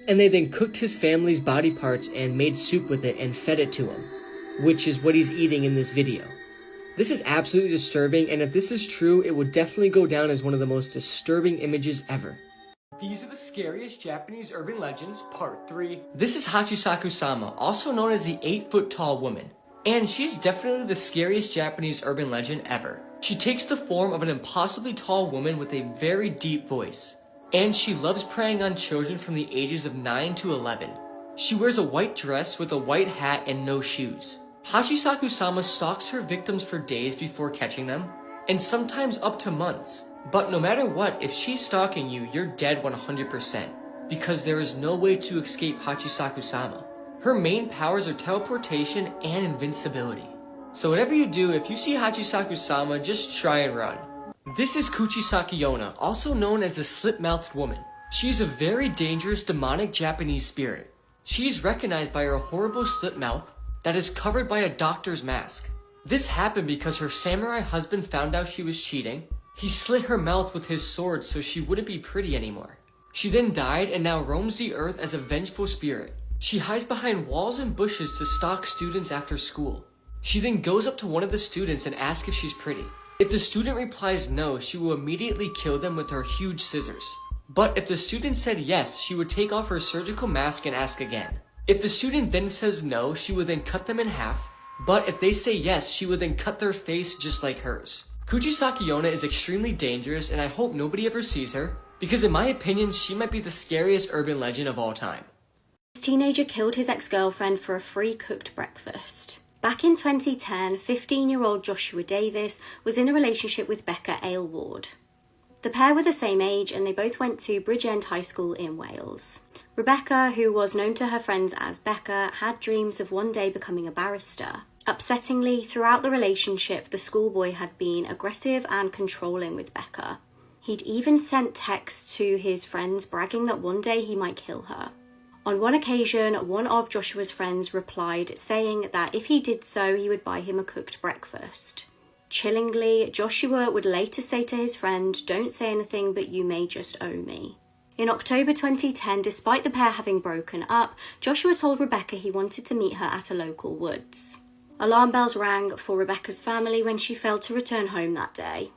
and they then cooked his family's body parts and made soup with it and fed it to him, which is what he's eating in this video. This is absolutely disturbing, and if this is true, it would definitely go down as one of the most disturbing images ever. These are the scariest Japanese urban legends, part 3. This is Hachisaku-sama, also known as the 8-foot-tall woman. And she's definitely the scariest Japanese urban legend ever. She takes the form of an impossibly tall woman with a very deep voice. And she loves preying on children from the ages of 9 to 11. She wears a white dress with a white hat and no shoes. Hachisaku-sama stalks her victims for days before catching them, and sometimes up to months. But no matter what, if she's stalking you, you're dead 100%, because there is no way to escape Hachisaku-sama. Her main powers are teleportation and invincibility. So whatever you do, if you see Hachisaku-sama, just try and run. This is Kuchisaki Yona, also known as the Slip-Mouthed Woman. She's a very dangerous demonic Japanese spirit. She is recognized by her horrible slip mouth that is covered by a doctor's mask. This happened because her samurai husband found out she was cheating. He slit her mouth with his sword so she wouldn't be pretty anymore. She then died and now roams the earth as a vengeful spirit. She hides behind walls and bushes to stalk students after school. She then goes up to one of the students and asks if she's pretty. If the student replies no, she will immediately kill them with her huge scissors. But if the student said yes, she would take off her surgical mask and ask again. If the student then says no, she would then cut them in half. But if they say yes, she would then cut their face just like hers. Kuchisaki Yona is extremely dangerous, and I hope nobody ever sees her, because in my opinion, she might be the scariest urban legend of all time. This teenager killed his ex-girlfriend for a free cooked breakfast. Back in 2010, 15-year-old Joshua Davis was in a relationship with Becca Aylward. The pair were the same age and they both went to Bridgend High School in Wales. Rebecca, who was known to her friends as Becca, had dreams of one day becoming a barrister. Upsettingly, throughout the relationship, the schoolboy had been aggressive and controlling with Becca. He'd even sent texts to his friends bragging that one day he might kill her. On one occasion, one of Joshua's friends replied saying that if he did so, he would buy him a cooked breakfast. Chillingly, Joshua would later say to his friend, "Don't say anything, but you may just owe me." In October 2010, despite the pair having broken up, Joshua told Rebecca he wanted to meet her at a local woods. Alarm bells rang for Rebecca's family when she failed to return home that day.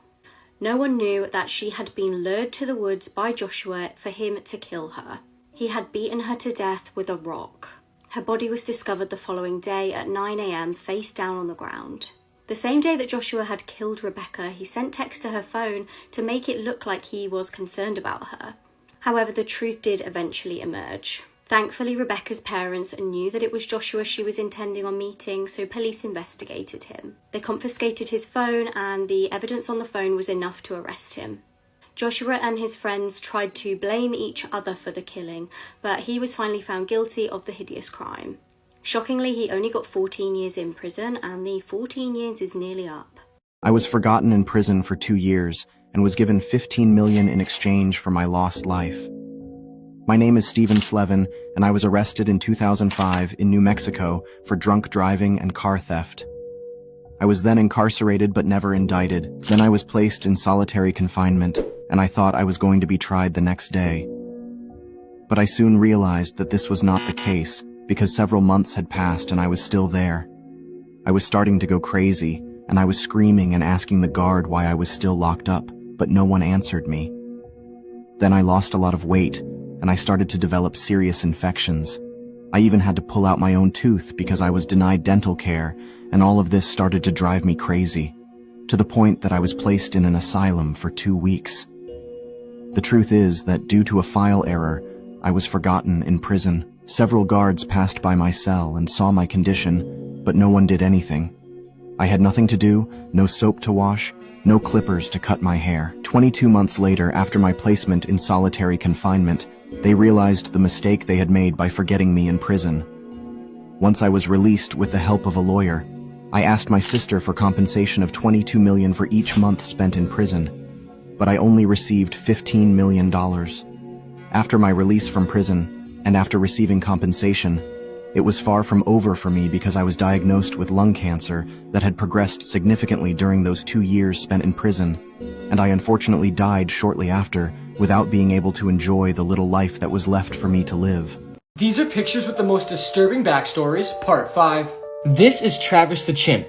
No one knew that she had been lured to the woods by Joshua for him to kill her. He had beaten her to death with a rock. Her body was discovered the following day at 9 a.m. face down on the ground. The same day that Joshua had killed Rebecca, he sent text to her phone to make it look like he was concerned about her. However, the truth did eventually emerge. Thankfully, Rebecca's parents knew that it was Joshua she was intending on meeting, so police investigated him. They confiscated his phone, and the evidence on the phone was enough to arrest him. Joshua and his friends tried to blame each other for the killing, but he was finally found guilty of the hideous crime. Shockingly, he only got 14 years in prison, and the 14 years is nearly up. I was forgotten in prison for 2 years and was given $15 million in exchange for my lost life. My name is Steven Slevin, and I was arrested in 2005 in New Mexico for drunk driving and car theft. I was then incarcerated but never indicted. Then I was placed in solitary confinement, and I thought I was going to be tried the next day. But I soon realized that this was not the case, because several months had passed and I was still there. I was starting to go crazy, and I was screaming and asking the guard why I was still locked up, but no one answered me. Then I lost a lot of weight, and I started to develop serious infections. I even had to pull out my own tooth because I was denied dental care, and all of this started to drive me crazy, to the point that I was placed in an asylum for 2 weeks. The truth is that due to a file error, I was forgotten in prison. Several guards passed by my cell and saw my condition, but no one did anything. I had nothing to do, no soap to wash, no clippers to cut my hair. 22 months later, after my placement in solitary confinement, they realized the mistake they had made by forgetting me in prison. Once I was released with the help of a lawyer, I asked my sister for compensation of $22 million for each month spent in prison, but I only received $15 million. After my release from prison, and after receiving compensation, it was far from over for me because I was diagnosed with lung cancer that had progressed significantly during those 2 years spent in prison, and I unfortunately died shortly after without being able to enjoy the little life that was left for me to live. These are pictures with the most disturbing backstories, part 5. This is Travis the chimp,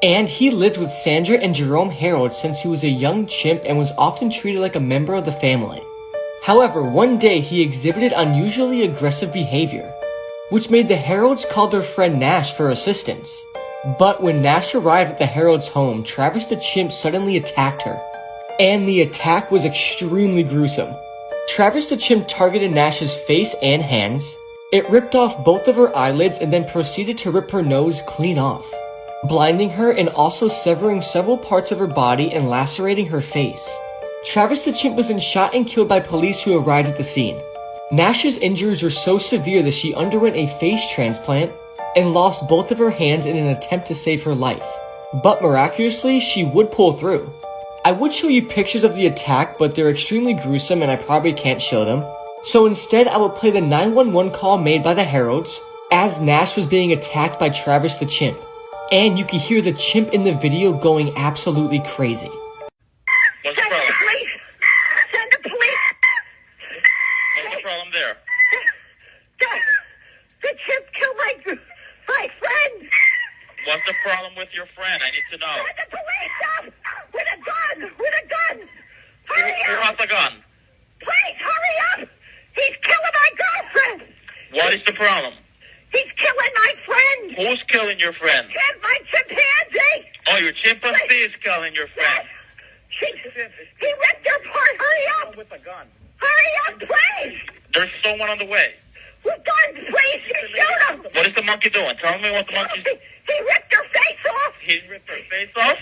and he lived with Sandra and Jerome Harold since he was a young chimp and was often treated like a member of the family. However, one day he exhibited unusually aggressive behavior, which made the Harolds call their friend Nash for assistance. But when Nash arrived at the Harolds' home, Travis the chimp suddenly attacked her, and the attack was extremely gruesome. Travis the chimp targeted Nash's face and hands. It ripped off both of her eyelids and then proceeded to rip her nose clean off, blinding her and also severing several parts of her body and lacerating her face. Travis the chimp was then shot and killed by police who arrived at the scene. Nash's injuries were so severe that she underwent a face transplant and lost both of her hands in an attempt to save her life. But miraculously, she would pull through. I would show you pictures of the attack, but they're extremely gruesome and I probably can't show them. So instead, I will play the 911 call made by the Harolds as Nash was being attacked by Travis the chimp. And you can hear the chimp in the video going absolutely crazy. What's the problem? Send the police! What's the problem there? The chimp killed my friend! What's the problem with your friend? I need to know. Send the police up! With a gun! With a gun! Hurry Who up! has a gun? Please, hurry up! He's killing my girlfriend! What is the problem? He's killing my friend! Who's killing your friend? My chimpanzee! Oh, your chimpanzee is killing your friend. He ripped her apart! Hurry up! With a gun. Hurry up, please! There's someone on the way. With guns, please! Shoot him! What is the monkey doing? Tell me what the monkey's doing. He ripped her face off! He ripped her face off?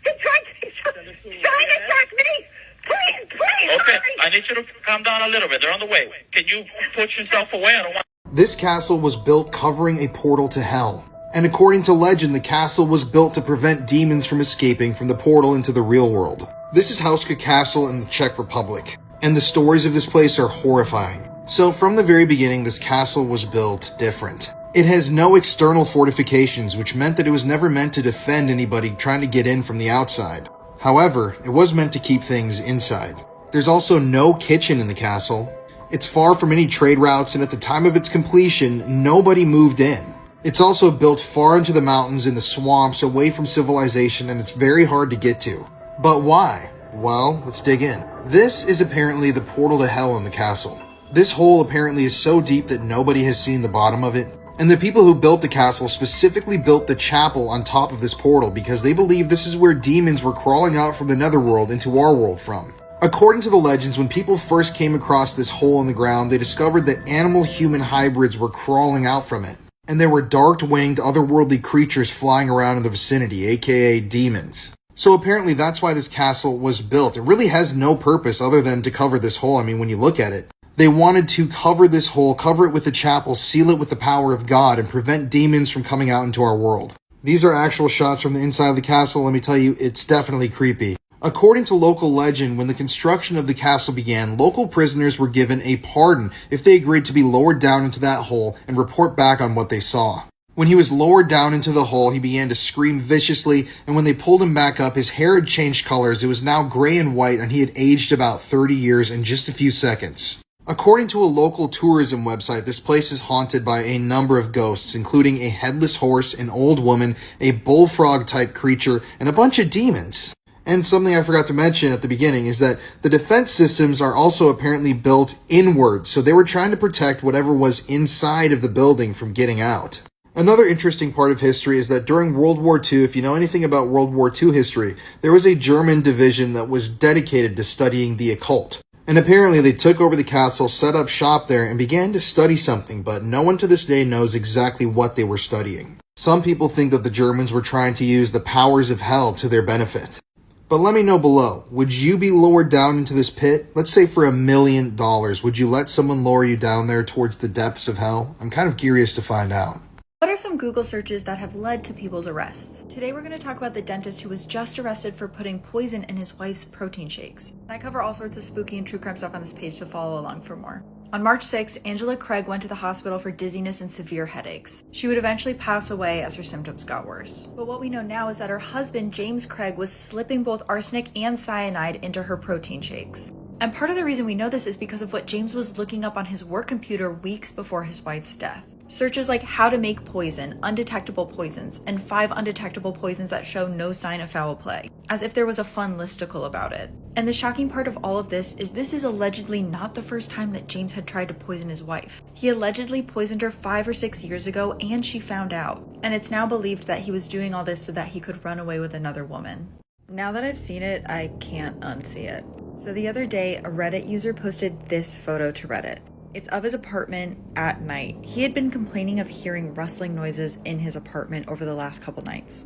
He tried to attack me! Please! Okay, hurry. I need you to calm down a little bit. They're on the way. Can you put yourself away? I don't want... This castle was built covering a portal to hell. And according to legend, the castle was built to prevent demons from escaping from the portal into the real world. This is Hauska Castle in the Czech Republic, and the stories of this place are horrifying. So from the very beginning, this castle was built different. It has no external fortifications, which meant that it was never meant to defend anybody trying to get in from the outside. However, it was meant to keep things inside. There's also no kitchen in the castle. It's far from any trade routes, and at the time of its completion, nobody moved in. It's also built far into the mountains in the swamps, away from civilization, and it's very hard to get to. But why? Well, let's dig in. This is apparently the portal to hell in the castle. This hole apparently is so deep that nobody has seen the bottom of it. And the people who built the castle specifically built the chapel on top of this portal because they believed this is where demons were crawling out from the netherworld into our world from. According to the legends, when people first came across this hole in the ground, they discovered that animal-human hybrids were crawling out from it. And there were dark-winged, otherworldly creatures flying around in the vicinity, aka demons. So apparently that's why this castle was built. It really has no purpose other than to cover this hole. I mean, when you look at it, they wanted to cover this hole, cover it with the chapel, seal it with the power of God, and prevent demons from coming out into our world. These are actual shots from the inside of the castle. Let me tell you, it's definitely creepy. According to local legend, when the construction of the castle began, local prisoners were given a pardon if they agreed to be lowered down into that hole and report back on what they saw. When he was lowered down into the hole, he began to scream viciously, and when they pulled him back up, his hair had changed colors. It was now gray and white, and he had aged about 30 years in just a few seconds. According to a local tourism website, this place is haunted by a number of ghosts, including a headless horse, an old woman, a bullfrog-type creature, and a bunch of demons. And something I forgot to mention at the beginning is that the defense systems are also apparently built inward, so they were trying to protect whatever was inside of the building from getting out. Another interesting part of history is that during World War II, if you know anything about World War II history, there was a German division that was dedicated to studying the occult. And apparently they took over the castle, set up shop there, and began to study something, but no one to this day knows exactly what they were studying. Some people think that the Germans were trying to use the powers of hell to their benefit. But let me know below, would you be lowered down into this pit? Let's say for $1 million, would you let someone lower you down there towards the depths of hell? I'm kind of curious to find out. What are some Google searches that have led to people's arrests? Today we're going to talk about the dentist who was just arrested for putting poison in his wife's protein shakes. I cover all sorts of spooky and true crime stuff on this page, so follow along for more. On March 6, Angela Craig went to the hospital for dizziness and severe headaches. She would eventually pass away as her symptoms got worse. But what we know now is that her husband, James Craig, was slipping both arsenic and cyanide into her protein shakes. And part of the reason we know this is because of what James was looking up on his work computer weeks before his wife's death. Searches like how to make poison, undetectable poisons, and 5 undetectable poisons that show no sign of foul play, as if there was a fun listicle about it. And the shocking part of all of this is allegedly not the first time that James had tried to poison his wife. He allegedly poisoned her 5 or 6 years ago, and she found out. And it's now believed that he was doing all this so that he could run away with another woman. Now that I've seen it, I can't unsee it. So the other day, a Reddit user posted this photo to Reddit. It's of his apartment at night. He had been complaining of hearing rustling noises in his apartment over the last couple nights.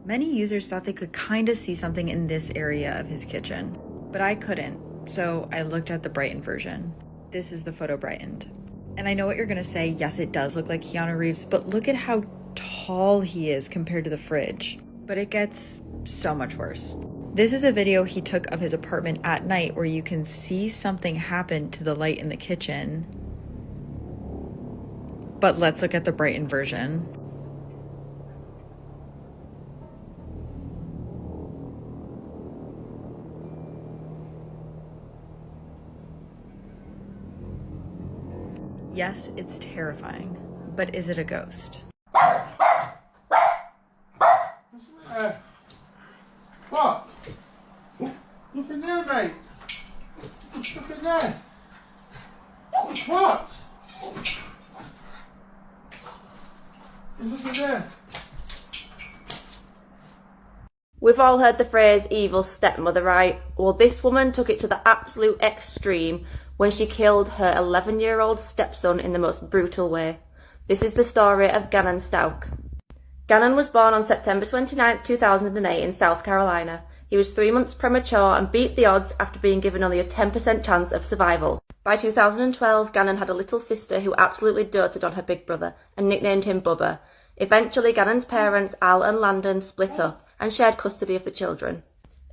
Many users thought they could kind of see something in this area of his kitchen, but I couldn't, so I looked at the brightened version. This is the photo brightened. And I know what you're gonna say, yes, it does look like Keanu Reeves, but look at how tall he is compared to the fridge. But it gets so much worse. This is a video he took of his apartment at night where you can see something happen to the light in the kitchen. But let's look at the brightened version. Yes, it's terrifying, but is it a ghost? What? Nothing there, mate. Nothing there. What? There's nothing there. We've all heard the phrase evil stepmother, right? Well, this woman took it to the absolute extreme when she killed her 11-year-old stepson in the most brutal way. This is the story of Gannon Stauch. Gannon was born on September 29, 2008 in South Carolina. He was 3 months premature and beat the odds after being given only a 10% chance of survival. By 2012, Gannon had a little sister who absolutely doted on her big brother and nicknamed him Bubba. Eventually, Gannon's parents, Al and Landon, split up and shared custody of the children.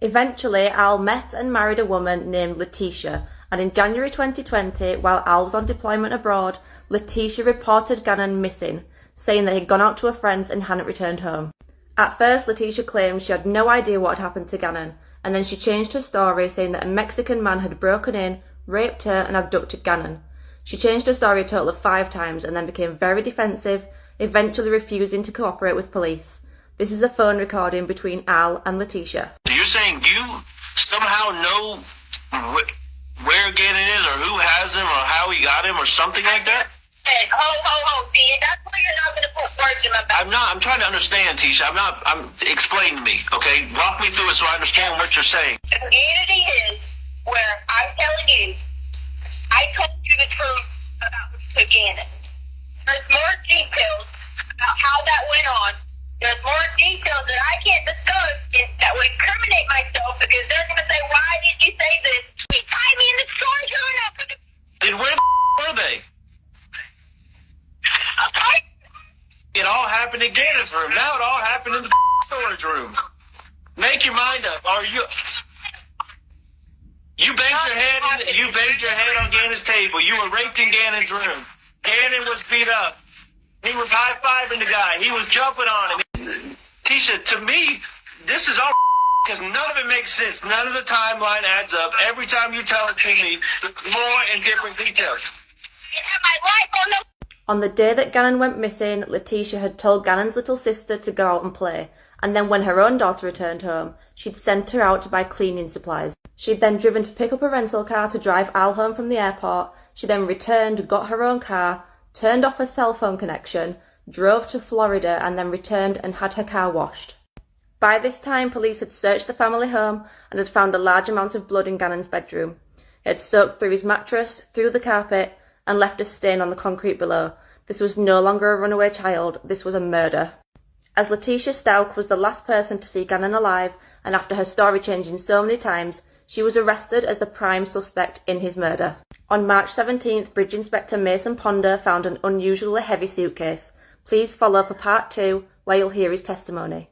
Eventually, Al met and married a woman named Letitia, and in January 2020, while Al was on deployment abroad, Letitia reported Gannon missing, saying that he'd gone out to a friend's and hadn't returned home. At first, Letitia claimed she had no idea what had happened to Gannon, and then she changed her story, saying that a Mexican man had broken in, raped her, and abducted Gannon. She changed her story a total of 5 times and then became very defensive, eventually refusing to cooperate with police. This is a phone recording between Al and Letitia. So you're saying you somehow know where Gannon is, or who has him, or how he got him, or something like that? See, that's why you're not going to put words in my mouth. I'm trying to understand, Tisha. Explain to me, okay? Walk me through it so I understand what you're saying. The community is where I'm telling you, I told you the truth about Mr. Gannon. There's more details about how that went on. There's more details that I can't discuss that would incriminate myself, because they're going to say, why did you say this? You tied me in the storage room. And where the were they? It all happened in Gannon's room. Now it all happened in the storage room. Make your mind up. You banged your head on Gannon's table. You were raped in Gannon's room. Gannon was beat up. He was high-fiving the guy. He was jumping on him. Tisha, to me, this is all because none of it makes sense. None of the timeline adds up. Every time you tell it to me, there's more and different details. On the day that Gannon went missing, Letitia had told Gannon's little sister to go out and play, and then when her own daughter returned home, she'd sent her out to buy cleaning supplies. She'd then driven to pick up a rental car to drive Al home from the airport. She then returned, got her own car, turned off her cell phone connection, drove to Florida, and then returned and had her car washed. By this time, police had searched the family home and had found a large amount of blood in Gannon's bedroom. It had soaked through his mattress, through the carpet, and left a stain on the concrete below. This was no longer a runaway child, this was a murder. As Letitia Stauch was the last person to see Gannon alive, and after her story changing so many times, she was arrested as the prime suspect in his murder. On March 17th, Bridge Inspector Mason Ponder found an unusually heavy suitcase. Please follow for part 2, where you'll hear his testimony.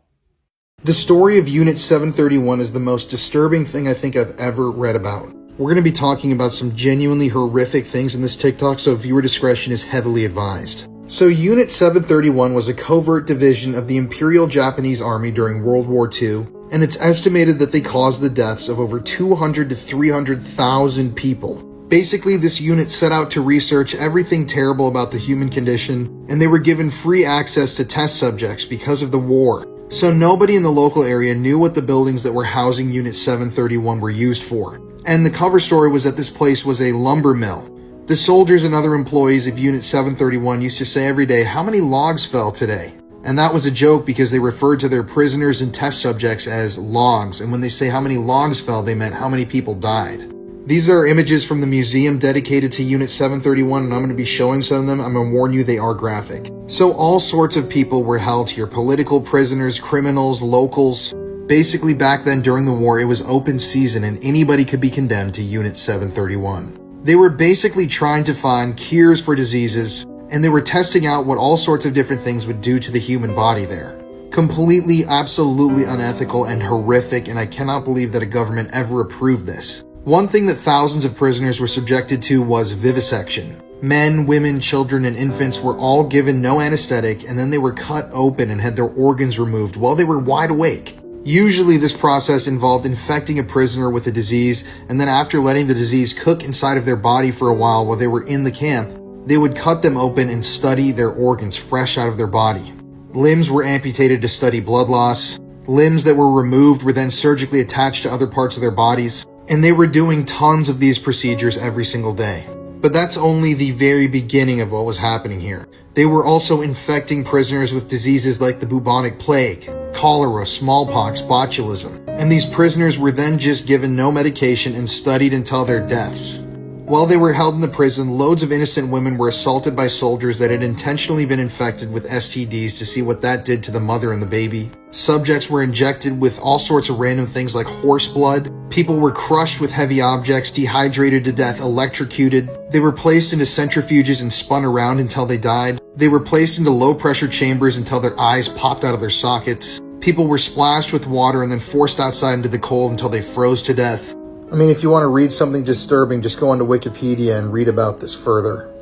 The story of Unit 731 is the most disturbing thing I think I've ever read about. We're going to be talking about some genuinely horrific things in this TikTok, so viewer discretion is heavily advised. So Unit 731 was a covert division of the Imperial Japanese Army during World War II, and it's estimated that they caused the deaths of over 200 to 300,000 people. Basically, this unit set out to research everything terrible about the human condition, and they were given free access to test subjects because of the war. So nobody in the local area knew what the buildings that were housing Unit 731 were used for. And the cover story was that this place was a lumber mill. The soldiers and other employees of Unit 731 used to say every day, "How many logs fell today?" And that was a joke because they referred to their prisoners and test subjects as logs. And when they say how many logs fell, they meant how many people died. These are images from the museum dedicated to Unit 731, and I'm going to be showing some of them. I'm going to warn you, they are graphic. So all sorts of people were held here. Political prisoners, criminals, locals. Basically, back then during the war, it was open season and anybody could be condemned to Unit 731. They were basically trying to find cures for diseases, and they were testing out what all sorts of different things would do to the human body there. Completely, absolutely unethical and horrific, and I cannot believe that a government ever approved this. One thing that thousands of prisoners were subjected to was vivisection. Men, women, children, and infants were all given no anesthetic, and then they were cut open and had their organs removed while they were wide awake. Usually this process involved infecting a prisoner with a disease, and then after letting the disease cook inside of their body for a while they were in the camp, they would cut them open and study their organs fresh out of their body. Limbs were amputated to study blood loss. Limbs that were removed were then surgically attached to other parts of their bodies, and they were doing tons of these procedures every single day. But that's only the very beginning of what was happening here. They were also infecting prisoners with diseases like the bubonic plague, cholera, smallpox, botulism, and these prisoners were then just given no medication and studied until their deaths. While they were held in the prison, loads of innocent women were assaulted by soldiers that had intentionally been infected with STDs to see what that did to the mother and the baby. Subjects were injected with all sorts of random things like horse blood. People were crushed with heavy objects, dehydrated to death, electrocuted. They were placed into centrifuges and spun around until they died. They were placed into low-pressure chambers until their eyes popped out of their sockets. People were splashed with water and then forced outside into the cold until they froze to death. I mean, if you want to read something disturbing, just go onto Wikipedia and read about this further.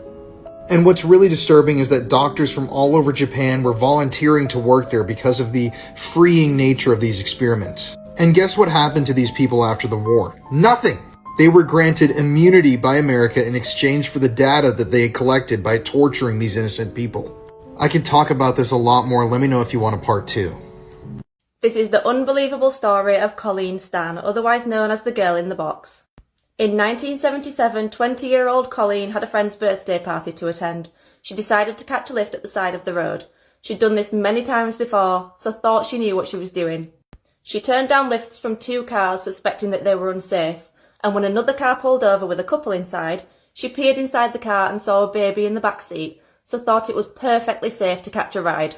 And what's really disturbing is that doctors from all over Japan were volunteering to work there because of the freeing nature of these experiments. And guess what happened to these people after the war? Nothing! They were granted immunity by America in exchange for the data that they had collected by torturing these innocent people. I could talk about this a lot more. Let me know if you want a part 2. This is the unbelievable story of Colleen Stan, otherwise known as the girl in the box. In 1977, 20-year-old Colleen had a friend's birthday party to attend. She decided to catch a lift at the side of the road. She'd done this many times before, so thought she knew what she was doing. She turned down lifts from 2 cars, suspecting that they were unsafe, and when another car pulled over with a couple inside, she peered inside the car and saw a baby in the back seat, so thought it was perfectly safe to catch a ride.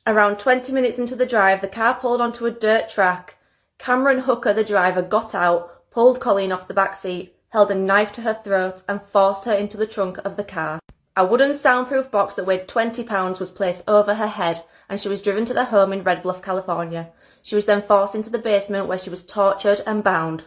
Around 20 minutes into the drive, the car pulled onto a dirt track. Cameron Hooker, the driver, got out, pulled Colleen off the back seat, held a knife to her throat and forced her into the trunk of the car. A wooden soundproof box that weighed 20 pounds was placed over her head and she was driven to their home in Red Bluff, California. She was then forced into the basement where she was tortured and bound.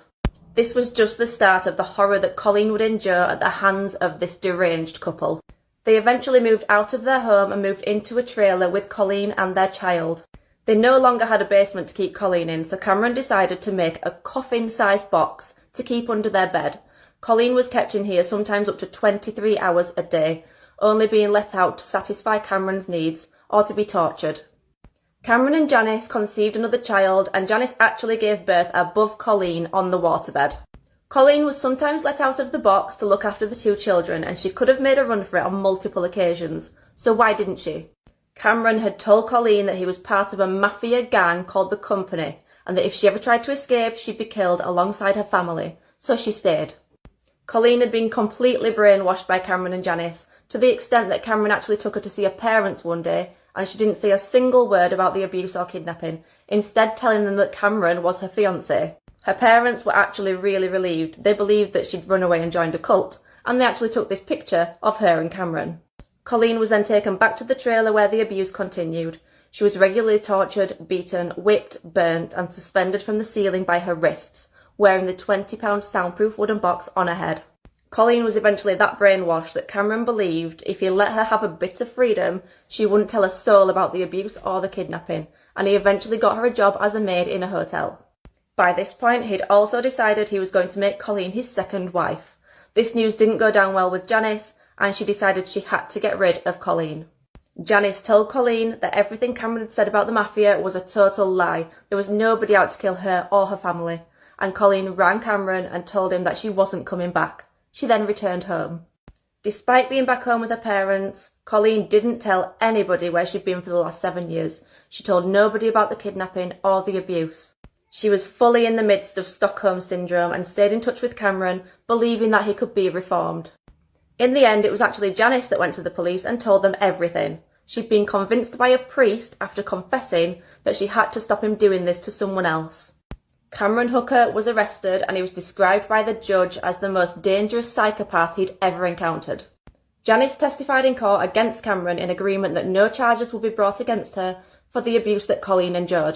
This was just the start of the horror that Colleen would endure at the hands of this deranged couple. They eventually moved out of their home and moved into a trailer with Colleen and their child. They no longer had a basement to keep Colleen in, so Cameron decided to make a coffin-sized box to keep under their bed. Colleen was kept in here sometimes up to 23 hours a day, only being let out to satisfy Cameron's needs or to be tortured. Cameron and Janice conceived another child, and Janice actually gave birth above Colleen on the waterbed. Colleen was sometimes let out of the box to look after the 2 children, and she could have made a run for it on multiple occasions, so why didn't she? Cameron had told Colleen that he was part of a mafia gang called the Company, and that if she ever tried to escape, she'd be killed alongside her family, so she stayed. Colleen had been completely brainwashed by Cameron and Janice, to the extent that Cameron actually took her to see her parents one day, and she didn't say a single word about the abuse or kidnapping, instead telling them that Cameron was her fiancé. Her parents were actually really relieved. They believed that she'd run away and joined a cult, and they actually took this picture of her and Cameron. Colleen was then taken back to the trailer where the abuse continued. She was regularly tortured, beaten, whipped, burnt, and suspended from the ceiling by her wrists, wearing the 20-pound soundproof wooden box on her head. Colleen was eventually that brainwashed that Cameron believed if he let her have a bit of freedom, she wouldn't tell a soul about the abuse or the kidnapping, and he eventually got her a job as a maid in a hotel. By this point, he'd also decided he was going to make Colleen his second wife. This news didn't go down well with Janice, and she decided she had to get rid of Colleen. Janice told Colleen that everything Cameron had said about the mafia was a total lie. There was nobody out to kill her or her family, and Colleen rang Cameron and told him that she wasn't coming back. She then returned home. Despite being back home with her parents, Colleen didn't tell anybody where she'd been for the last 7 years. She told nobody about the kidnapping or the abuse. She was fully in the midst of Stockholm Syndrome and stayed in touch with Cameron, believing that he could be reformed. In the end, it was actually Janice that went to the police and told them everything. She'd been convinced by a priest after confessing that she had to stop him doing this to someone else. Cameron Hooker was arrested and he was described by the judge as the most dangerous psychopath he'd ever encountered. Janice testified in court against Cameron in agreement that no charges would be brought against her for the abuse that Colleen endured.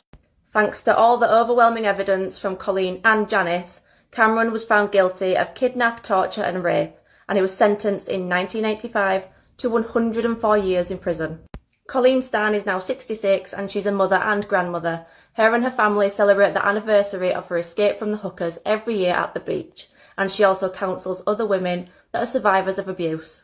Thanks to all the overwhelming evidence from Colleen and Janice, Cameron was found guilty of kidnap, torture and rape, and he was sentenced in 1985 to 104 years in prison. Colleen Stan is now 66 and she's a mother and grandmother. Her and her family celebrate the anniversary of her escape from the Hookers every year at the beach, and she also counsels other women that are survivors of abuse.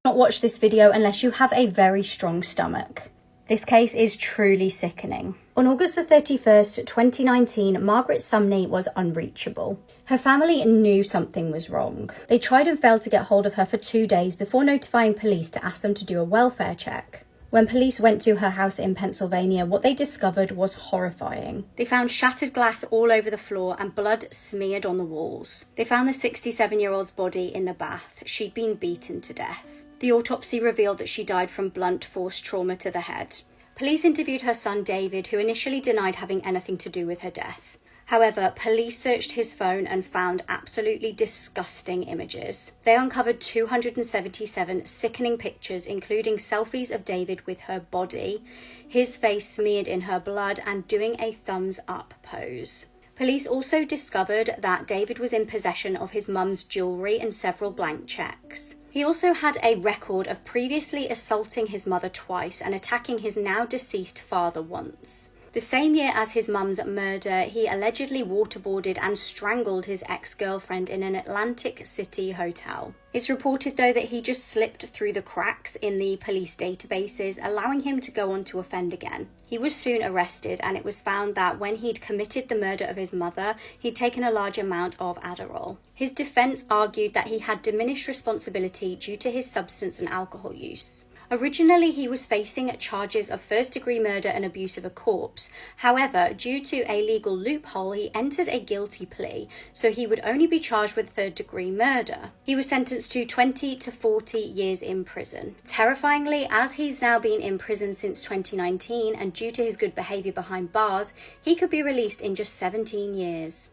Not watch this video unless you have a very strong stomach. This case is truly sickening. On August the 31st, 2019, Margaret Sumney was unreachable. Her family knew something was wrong. They tried and failed to get hold of her for 2 days before notifying police to ask them to do a welfare check. When police went to her house in Pennsylvania, what they discovered was horrifying. They found shattered glass all over the floor and blood smeared on the walls. They found the 67-year-old's body in the bath. She'd been beaten to death. The autopsy revealed that she died from blunt force trauma to the head. Police interviewed her son David, who initially denied having anything to do with her death. However, police searched his phone and found absolutely disgusting images. They uncovered 277 sickening pictures, including selfies of David with her body, his face smeared in her blood, and doing a thumbs up pose. Police also discovered that David was in possession of his mum's jewellery and several blank cheques. He also had a record of previously assaulting his mother twice and attacking his now deceased father once. The same year as his mum's murder, he allegedly waterboarded and strangled his ex-girlfriend in an Atlantic City hotel. It's reported, though, that he just slipped through the cracks in the police databases, allowing him to go on to offend again. He was soon arrested, and it was found that when he'd committed the murder of his mother, he'd taken a large amount of Adderall. His defense argued that he had diminished responsibility due to his substance and alcohol use. Originally, he was facing charges of first-degree murder and abuse of a corpse. However, due to a legal loophole, he entered a guilty plea, so he would only be charged with third-degree murder. He was sentenced to 20 to 40 years in prison. Terrifyingly, as he's now been in prison since 2019, and due to his good behaviour behind bars, he could be released in just 17 years.